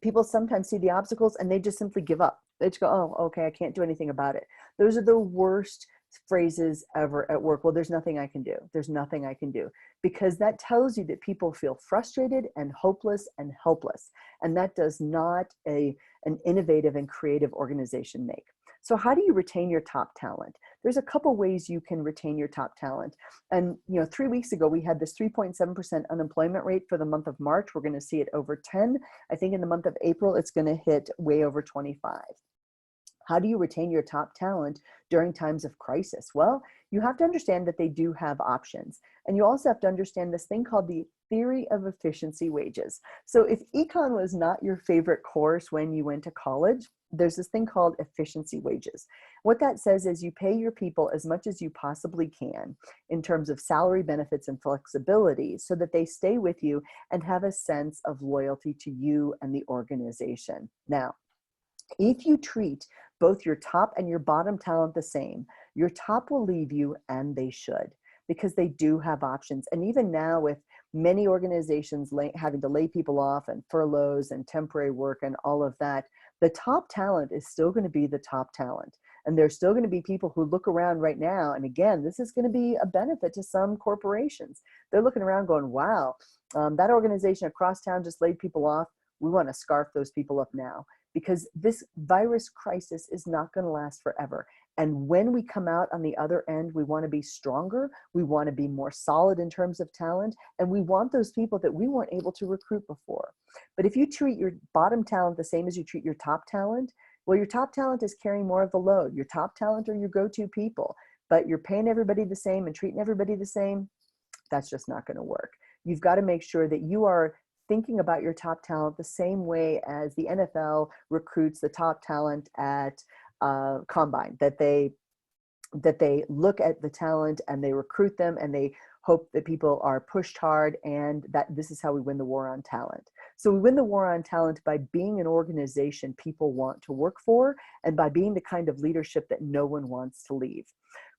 people sometimes see the obstacles and they just simply give up. They just go, oh, okay, I can't do anything about it. Those are the worst phrases ever at work. Well, there's nothing I can do. There's nothing I can do. Because that tells you that people feel frustrated and hopeless and helpless. And that does not an innovative and creative organization make. So how do you retain your top talent? There's a couple ways you can retain your top talent. And 3 weeks ago, we had this 3.7% unemployment rate for the month of March. We're going to see it over 10. I think in the month of April, it's going to hit way over 25. How do you retain your top talent during times of crisis? Well, you have to understand that they do have options. And you also have to understand this thing called the theory of efficiency wages. So if econ was not your favorite course when you went to college, there's this thing called efficiency wages. What that says is you pay your people as much as you possibly can in terms of salary, benefits, and flexibility so that they stay with you and have a sense of loyalty to you and the organization. Now, if you treat both your top and your bottom talent the same, your top will leave you, and they should, because they do have options. And even now, with many organizations having to lay people off and furloughs and temporary work and all of that, the top talent is still going to be the top talent. And there's still going to be people who look around right now. And again, this is going to be a benefit to some corporations. They're looking around going, wow, that organization across town just laid people off. We want to scarf those people up now, because this virus crisis is not going to last forever. And when we come out on the other end, we want to be stronger. We want to be more solid in terms of talent. And we want those people that we weren't able to recruit before. But if you treat your bottom talent the same as you treat your top talent, well, your top talent is carrying more of the load. Your top talent are your go-to people, but you're paying everybody the same and treating everybody the same. That's just not going to work. You've got to make sure that you are thinking about your top talent the same way as the NFL recruits the top talent at Combine, that they look at the talent and they recruit them and they hope that people are pushed hard, and that this is how we win the war on talent. So we win the war on talent by being an organization people want to work for, and by being the kind of leadership that no one wants to leave.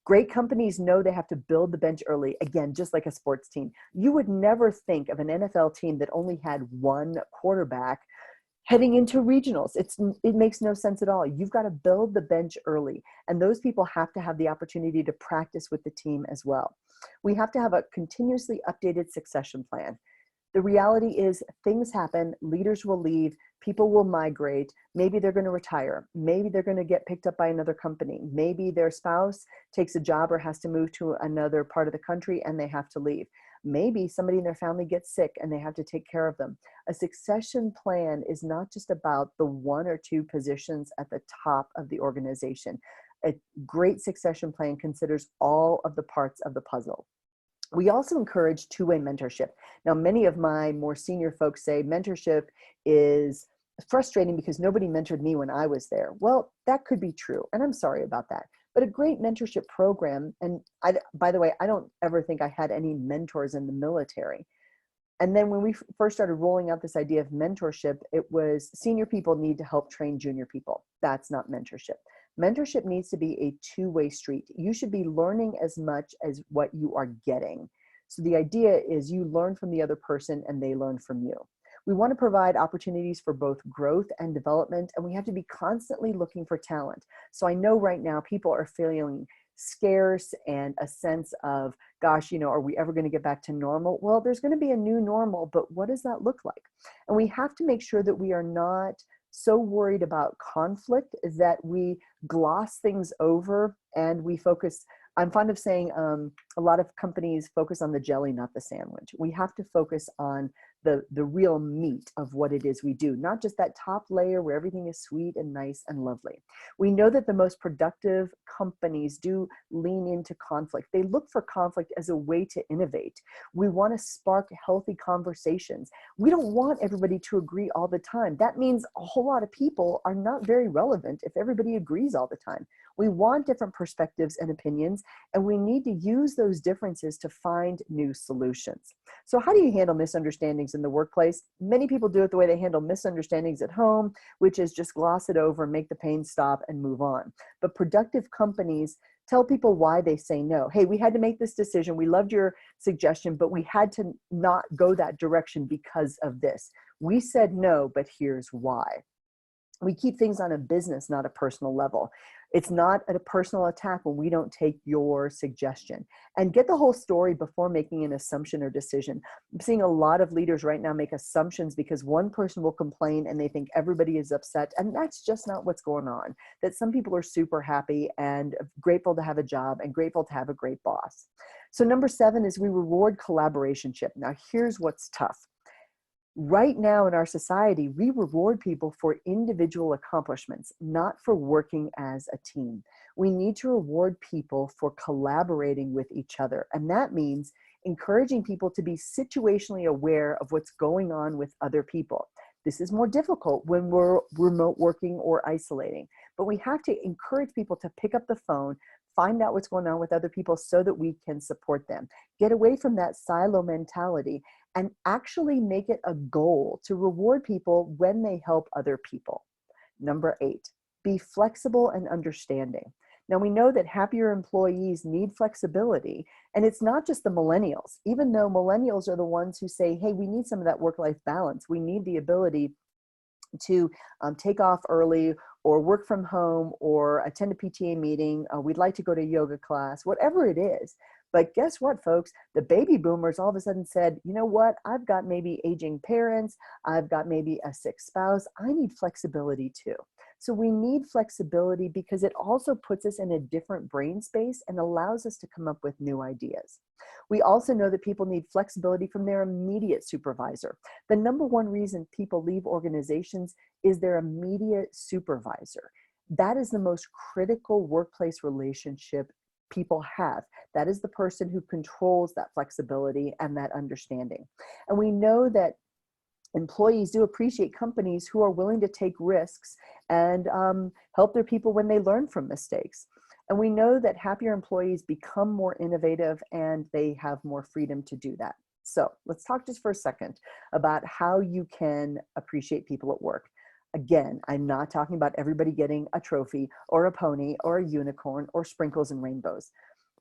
Great companies know they have to build the bench early, again, just like a sports team. You would never think of an NFL team that only had one quarterback heading into regionals. It makes no sense at all. You've got to build the bench early, and those people have to have the opportunity to practice with the team as well. We have to have a continuously updated succession plan. The reality is things happen, leaders will leave, people will migrate, maybe they're going to retire, maybe they're going to get picked up by another company, maybe their spouse takes a job or has to move to another part of the country and they have to leave. Maybe somebody in their family gets sick and they have to take care of them. A succession plan is not just about the one or two positions at the top of the organization. A great succession plan considers all of the parts of the puzzle. We also encourage two-way mentorship. Now, many of my more senior folks say mentorship is frustrating because nobody mentored me when I was there. Well, that could be true, and I'm sorry about that. But a great mentorship program, and by the way, I don't ever think I had any mentors in the military. And then when we first started rolling out this idea of mentorship, it was senior people need to help train junior people. That's not mentorship. Mentorship needs to be a two-way street. You should be learning as much as what you are getting. So the idea is you learn from the other person and they learn from you. We want to provide opportunities for both growth and development, and we have to be constantly looking for talent. So I know right now people are feeling scarce and a sense of, gosh, are we ever going to get back to normal? Well, there's going to be a new normal, but what does that look like? And we have to make sure that we are not so worried about conflict that we gloss things over and we focus. I'm fond of saying a lot of companies focus on the jelly, not the sandwich. We have to focus on the real meat of what it is we do, not just that top layer where everything is sweet and nice and lovely. We know that the most productive companies do lean into conflict. They look for conflict as a way to innovate. We want to spark healthy conversations. We don't want everybody to agree all the time. That means a whole lot of people are not very relevant if everybody agrees all the time. We want different perspectives and opinions, and we need to use those differences to find new solutions. So how do you handle misunderstandings in the workplace? Many people do it the way they handle misunderstandings at home, which is just gloss it over, make the pain stop, and move on. But productive companies tell people why they say no. Hey, we had to make this decision. We loved your suggestion, but we had to not go that direction because of this. We said no, but here's why. We keep things on a business, not a personal level. It's not a personal attack when we don't take your suggestion. And get the whole story before making an assumption or decision. I'm seeing a lot of leaders right now make assumptions because one person will complain and they think everybody is upset. And that's just not what's going on. That some people are super happy and grateful to have a job and grateful to have a great boss. So number 7 is we reward collaborationship. Now here's what's tough. Right now in our society, we reward people for individual accomplishments, not for working as a team. We need to reward people for collaborating with each other. And that means encouraging people to be situationally aware of what's going on with other people. This is more difficult when we're remote working or isolating, but we have to encourage people to pick up the phone, find out what's going on with other people so that we can support them. Get away from that silo mentality and actually make it a goal to reward people when they help other people. Number 8, be flexible and understanding. Now we know that happier employees need flexibility, and it's not just the millennials. Even though millennials are the ones who say, hey, we need some of that work-life balance. We need the ability to take off early or work from home or attend a PTA meeting. We'd like to go to a yoga class, whatever it is. But guess what, folks? The baby boomers all of a sudden said, you know what? I've got maybe aging parents. I've got maybe a sick spouse. I need flexibility too. So we need flexibility because it also puts us in a different brain space and allows us to come up with new ideas. We also know that people need flexibility from their immediate supervisor. The number one reason people leave organizations is their immediate supervisor. That is the most critical workplace relationship people have. That is the person who controls that flexibility and that understanding. And we know that employees do appreciate companies who are willing to take risks and help their people when they learn from mistakes. And we know that happier employees become more innovative and they have more freedom to do that. So let's talk just for a second about how you can appreciate people at work. Again, I'm not talking about everybody getting a trophy or a pony or a unicorn or sprinkles and rainbows.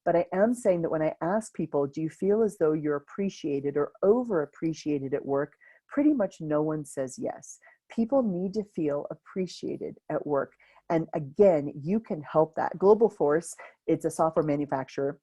But I am saying that when I ask people, do you feel as though you're appreciated or overappreciated at work? Pretty much no one says yes. People need to feel appreciated at work. And again, you can help that. Global Force, it's a software manufacturer,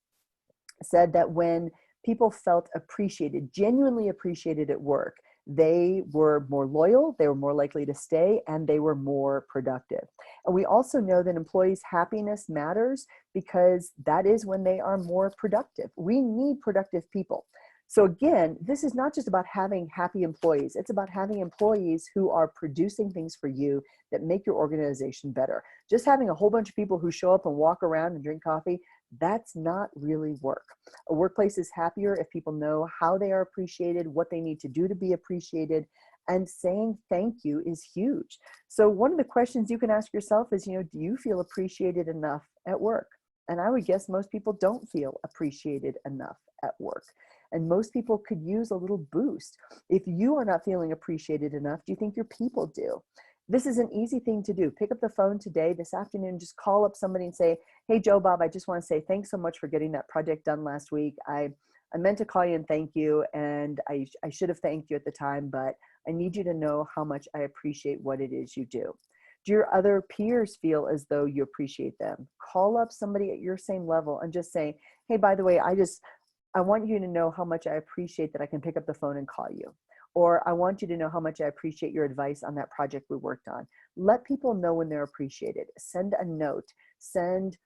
said that when people felt appreciated, genuinely appreciated at work, they were more loyal, they were more likely to stay, and they were more productive. And we also know that employees' happiness matters because that is when they are more productive. We need productive people. So again, this is not just about having happy employees. It's about having employees who are producing things for you that make your organization better. Just having a whole bunch of people who show up and walk around and drink coffee, that's not really work. A workplace is happier if people know how they are appreciated, what they need to do to be appreciated, and saying thank you is huge. So one of the questions you can ask yourself is, do you feel appreciated enough at work? And I would guess most people don't feel appreciated enough at work. And most people could use a little boost. If you are not feeling appreciated enough, do you think your people do? This is an easy thing to do. Pick up the phone today, this afternoon, just call up somebody and say, hey, Joe Bob, I just want to say thanks so much for getting that project done last week. I meant to call you and thank you, and I should have thanked you at the time, but I need you to know how much I appreciate what it is you do. Do your other peers feel as though you appreciate them? Call up somebody at your same level and just say, hey, by the way, I want you to know how much I appreciate that I can pick up the phone and call you. Or I want you to know how much I appreciate your advice on that project we worked on. Let people know when they're appreciated. Send a note, send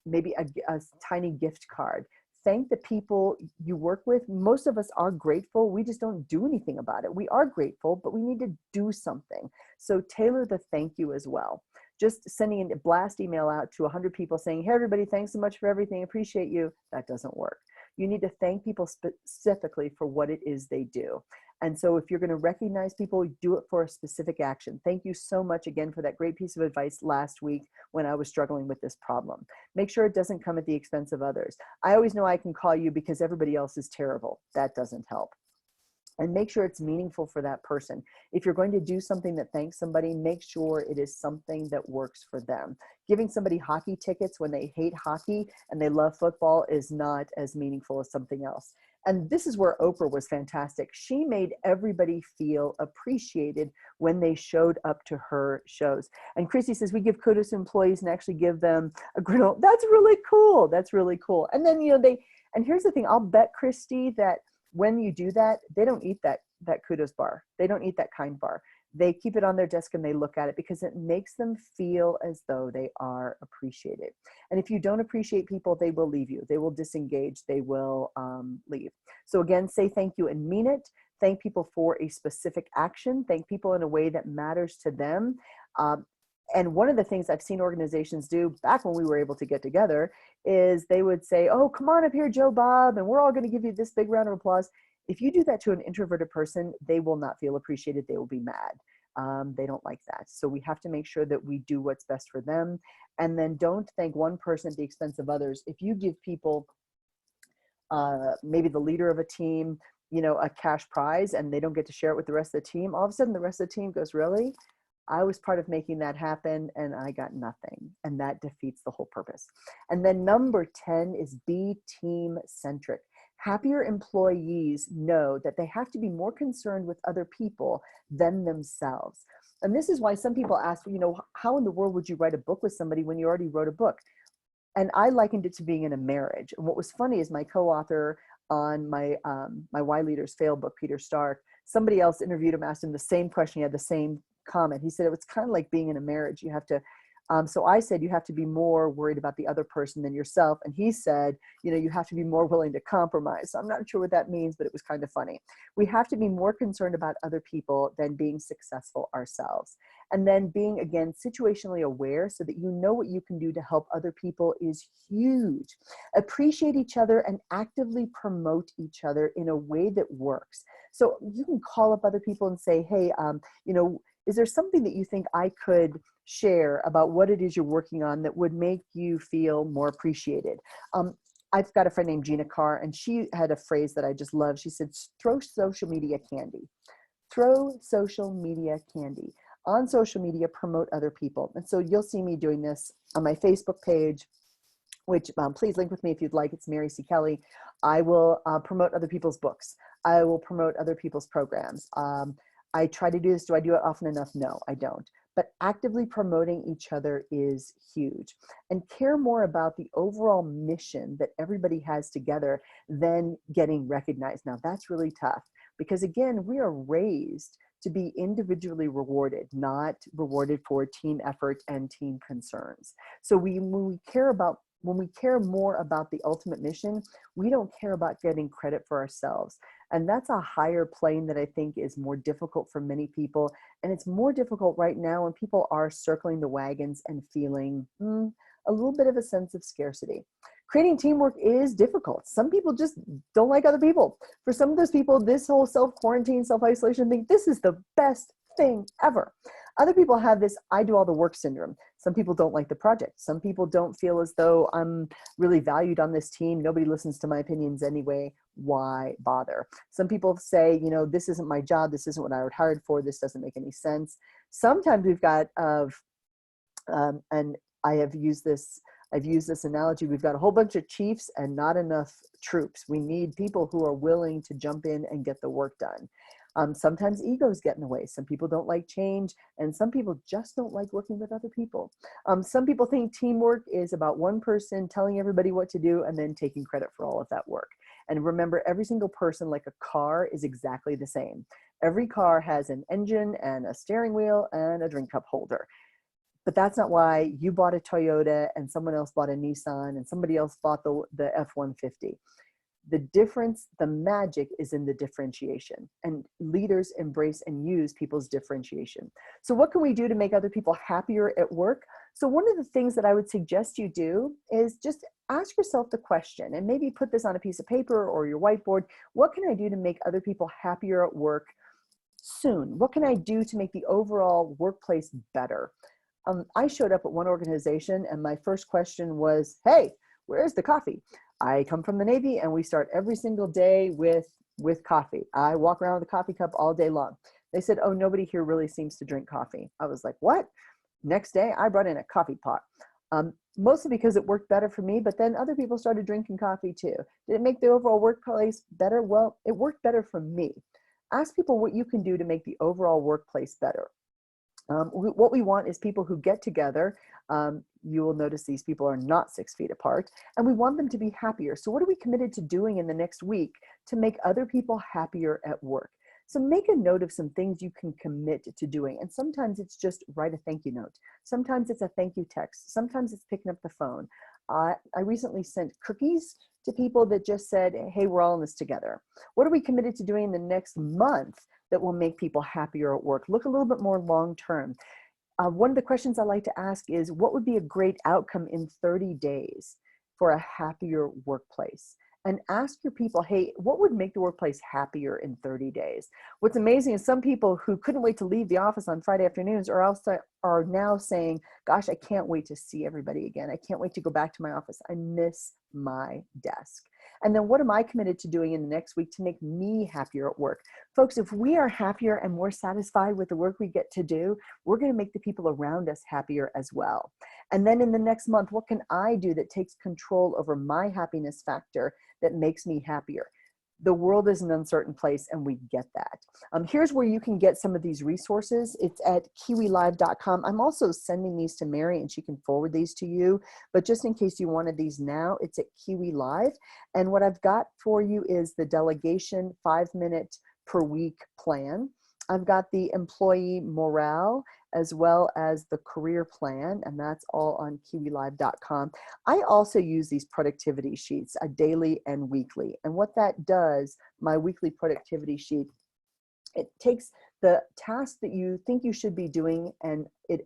maybe a tiny gift card. Thank the people you work with. Most of us are grateful. We just don't do anything about it. We are grateful, but we need to do something. So tailor the thank you as well. Just sending a blast email out to 100 people saying, hey, everybody, thanks so much for everything. Appreciate you. That doesn't work. You need to thank people specifically for what it is they do. And so if you're going to recognize people, do it for a specific action. Thank you so much again for that great piece of advice last week when I was struggling with this problem. Make sure it doesn't come at the expense of others. I always know I can call you because everybody else is terrible. That doesn't help. And make sure it's meaningful for that person. If you're going to do something that thanks somebody, make sure it is something that works for them. Giving somebody hockey tickets when they hate hockey and they love football is not as meaningful as something else. And this is where Oprah was fantastic. She made everybody feel appreciated when they showed up to her shows. And Chrissy says, we give kudos to employees and actually give them a griddle. That's really cool. That's really cool. And then, and here's the thing, I'll bet, Christy, that when you do that, they don't eat that kudos bar. They don't eat that kind bar. They keep it on their desk and they look at it because it makes them feel as though they are appreciated. And if you don't appreciate people, they will leave you. They will disengage. They will leave. So again, say thank you and mean it. Thank people for a specific action. Thank people in a way that matters to them. And one of the things I've seen organizations do back when we were able to get together is they would say, oh, come on up here, Joe Bob, and we're all going to give you this big round of applause. If you do that to an introverted person, they will not feel appreciated. They will be mad. They don't like that. So we have to make sure that we do what's best for them. And then don't thank one person at the expense of others. If you give people, maybe the leader of a team, a cash prize, and they don't get to share it with the rest of the team, all of a sudden the rest of the team goes, really? I was part of making that happen and I got nothing. And that defeats the whole purpose. And then number 10 is be team centric. Happier employees know that they have to be more concerned with other people than themselves. And this is why some people ask, how in the world would you write a book with somebody when you already wrote a book? And I likened it to being in a marriage. And what was funny is my co-author on my Why Leaders Fail book, Peter Stark, somebody else interviewed him, asked him the same question. He had the same comment. He said it was kind of like being in a marriage. You have to, so I said you have to be more worried about the other person than yourself. And he said, you have to be more willing to compromise. So I'm not sure what that means, but it was kind of funny. We have to be more concerned about other people than being successful ourselves. And then being, again, situationally aware so that you know what you can do to help other people is huge. Appreciate each other and actively promote each other in a way that works. So you can call up other people and say, hey, is there something that you think I could share about what it is you're working on that would make you feel more appreciated? I've got a friend named Gina Carr, and she had a phrase that I just love. She said, throw social media candy. Throw social media candy. On social media, promote other people. And so you'll see me doing this on my Facebook page, which please link with me if you'd like. It's Mary C. Kelly. I will promote other people's books. I will promote other people's programs. I try to do this. Do I do it often enough? No, I don't. But actively promoting each other is huge. And care more about the overall mission that everybody has together than getting recognized. Now, that's really tough because, again, we are raised to be individually rewarded, not rewarded for team effort and team concerns. So when we care more about the ultimate mission, we don't care about getting credit for ourselves. And that's a higher plane that I think is more difficult for many people. And it's more difficult right now when people are circling the wagons and feeling a little bit of a sense of scarcity. Creating teamwork is difficult. Some people just don't like other people. For some of those people, this whole self-quarantine, self-isolation thing, this is the best thing ever. Other people have this I do all the work syndrome. Some people don't like the project. Some people don't feel as though I'm really valued on this team. Nobody listens to my opinions anyway. Why bother? Some people say, this isn't my job. This isn't what I was hired for. This doesn't make any sense. Sometimes we've got and I've used this analogy. We've got a whole bunch of chiefs and not enough troops. We need people who are willing to jump in and get the work done. Sometimes egos get in the way. Some people don't like change, and some people just don't like working with other people. Some people think teamwork is about one person telling everybody what to do and then taking credit for all of that work. And remember, every single person, like a car, is exactly the same. Every car has an engine and a steering wheel and a drink cup holder. But that's not why you bought a Toyota and someone else bought a Nissan and somebody else bought the F-150. The difference, the magic is in the differentiation, and leaders embrace and use people's differentiation. So what can we do to make other people happier at work? So one of the things that I would suggest you do is just ask yourself the question, and maybe put this on a piece of paper or your whiteboard. What can I do to make other people happier at work soon? What can I do to make the overall workplace better? I showed up at one organization and my first question was, hey, where's the coffee? I come from the Navy and we start every single day with coffee. I walk around with a coffee cup all day long. They said, oh, nobody here really seems to drink coffee. I was like, what? Next day, I brought in a coffee pot. Mostly because it worked better for me, but then other people started drinking coffee too. Did it make the overall workplace better? Well, it worked better for me. Ask people what you can do to make the overall workplace better. What we want is people who get together. You will notice these people are not 6 feet apart, and we want them to be happier. So what are we committed to doing in the next week to make other people happier at work? So make a note of some things you can commit to doing. And sometimes it's just write a thank you note. Sometimes it's a thank you text. Sometimes it's picking up the phone. I recently sent cookies to people that just said, hey, we're all in this together. What are we committed to doing in the next month that will make people happier at work? Look a little bit more long-term. One of the questions I like to ask is, what would be a great outcome in 30 days for a happier workplace? And ask your people, hey, what would make the workplace happier in 30 days? What's amazing is some people who couldn't wait to leave the office on Friday afternoons are now saying, gosh, I can't wait to see everybody again. I can't wait to go back to my office. I miss my desk. And then what am I committed to doing in the next week to make me happier at work? Folks, if we are happier and more satisfied with the work we get to do, we're going to make the people around us happier as well. And then in the next month, what can I do that takes control over my happiness factor that makes me happier? The world is an uncertain place, and we get that. Here's where you can get some of these resources. It's at kiwilive.com. I'm also sending these to Mary, and she can forward these to you. But just in case you wanted these now, it's at Kiwi Live. And what I've got for you is the Delegation 5-minute per week plan. I've got the employee morale as well as the career plan, and that's all on kiwilive.com. I also use these productivity sheets, a daily and weekly. And what that does, my weekly productivity sheet, it takes the task that you think you should be doing, and it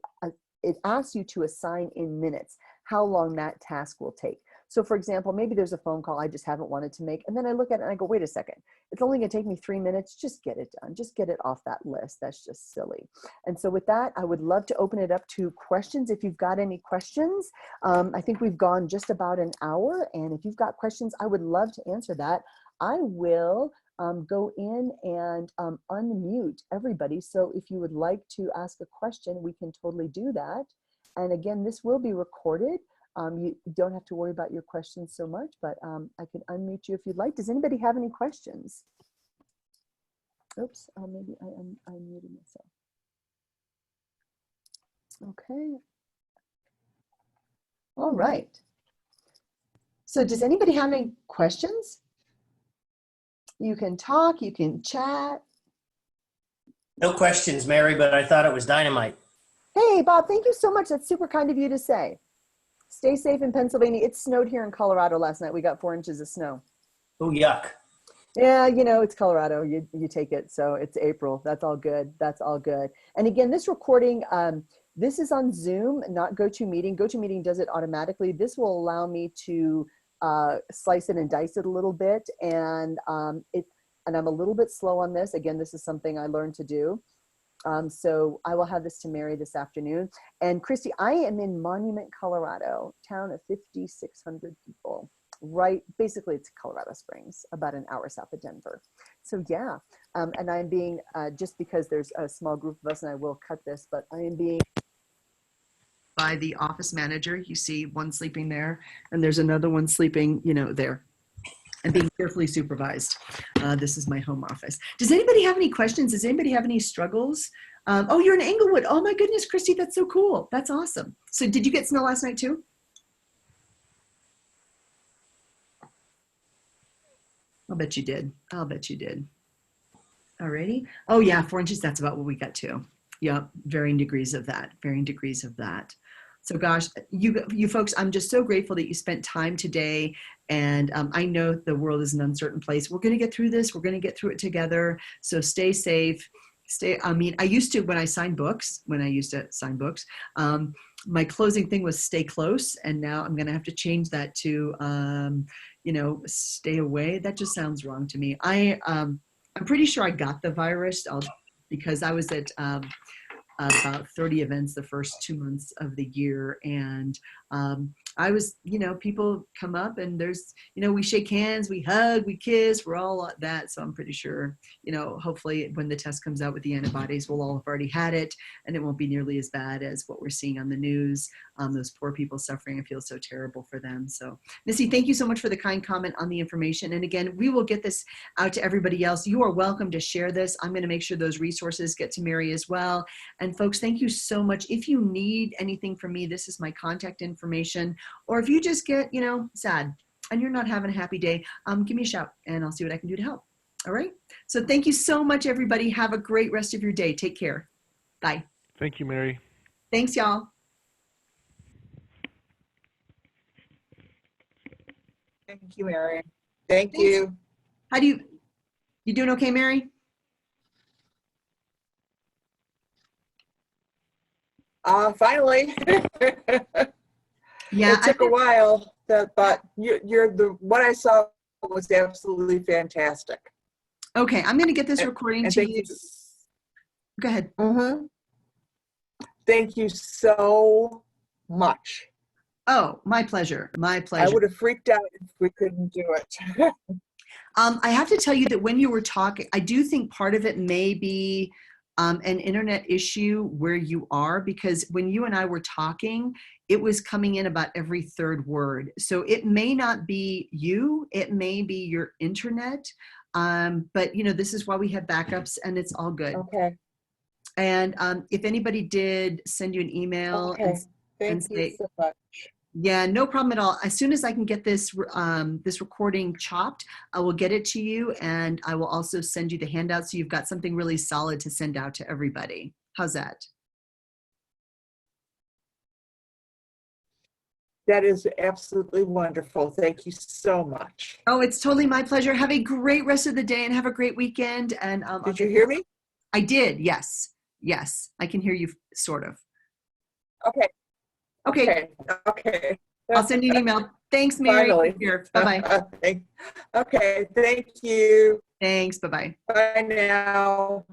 asks you to assign in minutes how long that task will take. So for example, maybe there's a phone call I just haven't wanted to make, and then I look at it and I go, wait a second, it's only gonna take me 3 minutes, just get it done, just get it off that list. That's just silly. And so with that, I would love to open it up to questions if you've got any questions. I think we've gone just about an hour, and if you've got questions, I would love to answer that. I will go in and unmute everybody. So if you would like to ask a question, we can totally do that. And again, this will be recorded. You don't have to worry about your questions so much, but I can unmute you if you'd like. Does anybody have any questions? Oops, maybe I unmuted myself. Okay. All right. So does anybody have any questions? You can talk, you can chat. No questions, Mary, but I thought it was dynamite. Hey, Bob, thank you so much. That's super kind of you to say. Stay safe in Pennsylvania. It snowed here in Colorado last night. We got 4 inches of snow. Oh, yuck. Yeah, you know, it's Colorado. You take it. So it's April. That's all good. That's all good. And again, this recording, this is on Zoom, not GoToMeeting. GoToMeeting does it automatically. This will allow me to slice it and dice it a little bit. And I'm a little bit slow on this. Again, this is something I learned to do. So I will have this to Mary this afternoon. And Christy, I am in Monument, Colorado, town of 5,600 people. Right, basically it's Colorado Springs, about an hour south of Denver. So yeah, and I'm being, just because there's a small group of us, and I will cut this, but I am being by the office manager. You see one sleeping there, and there's another one sleeping, you know, there. And being carefully supervised. This is my home office. Does anybody have any questions? Does anybody have any struggles? Oh, you're in Englewood. Oh my goodness, Christy, that's so cool. That's awesome. So did you get snow last night too? I'll bet you did. I'll bet you did. Alrighty. Oh yeah, 4 inches, that's about what we got too. Yep, varying degrees of that, varying degrees of that. So gosh, you folks, I'm just so grateful that you spent time today. And I know the world is an uncertain place. We're going to get through this. We're going to get through it together. So stay safe. I used to, when I signed books, my closing thing was stay close. And now I'm going to have to change that to, stay away. That just sounds wrong to me. I'm pretty sure I got the virus because I was at about 30 events the first 2 months of the year. And I was, people come up and there's, we shake hands, we hug, we kiss, we're all that. So I'm pretty sure, hopefully when the test comes out with the antibodies, we'll all have already had it and it won't be nearly as bad as what we're seeing on the news. Those poor people suffering, I feel so terrible for them. So Missy, thank you so much for the kind comment on the information. And again, we will get this out to everybody else. You are welcome to share this. I'm going to make sure those resources get to Mary as well. And folks, thank you so much. If you need anything from me, this is my contact information. Or if you just get, sad and you're not having a happy day, give me a shout and I'll see what I can do to help. All right. So thank you so much, everybody. Have a great rest of your day. Take care. Bye. Thank you, Mary. Thanks, y'all. Thank you, Mary. Thank Thanks. you. How do you doing okay, Mary? Finally. Yeah. It took a while, but what I saw was absolutely fantastic. Okay. I'm going to get this recording to you. Go ahead. Mm-hmm. Thank you so much. Oh, my pleasure. My pleasure. I would have freaked out if we couldn't do it. I have to tell you that when you were talking, I do think part of it may be an internet issue where you are, because when you and I were talking, it was coming in about every third word. So it may not be you, it may be your internet. But this is why we have backups and it's all good. Okay. And if anybody did send you an email Thank you so much. yeah, no problem at all. As soon as I can get this this recording chopped, I will get it to you, and I will also send you the handout so you've got something really solid to send out to everybody. How's that? That is absolutely wonderful. Thank you so much. Oh, it's totally my pleasure. Have a great rest of the day and have a great weekend. And Did you hear me? I did. Yes. Yes. I can hear you sort of. Okay. Okay. Okay. I'll send you an email. Thanks, Mary. Finally. Take care. Bye-bye. Okay. Thank you. Thanks. Bye-bye. Bye now.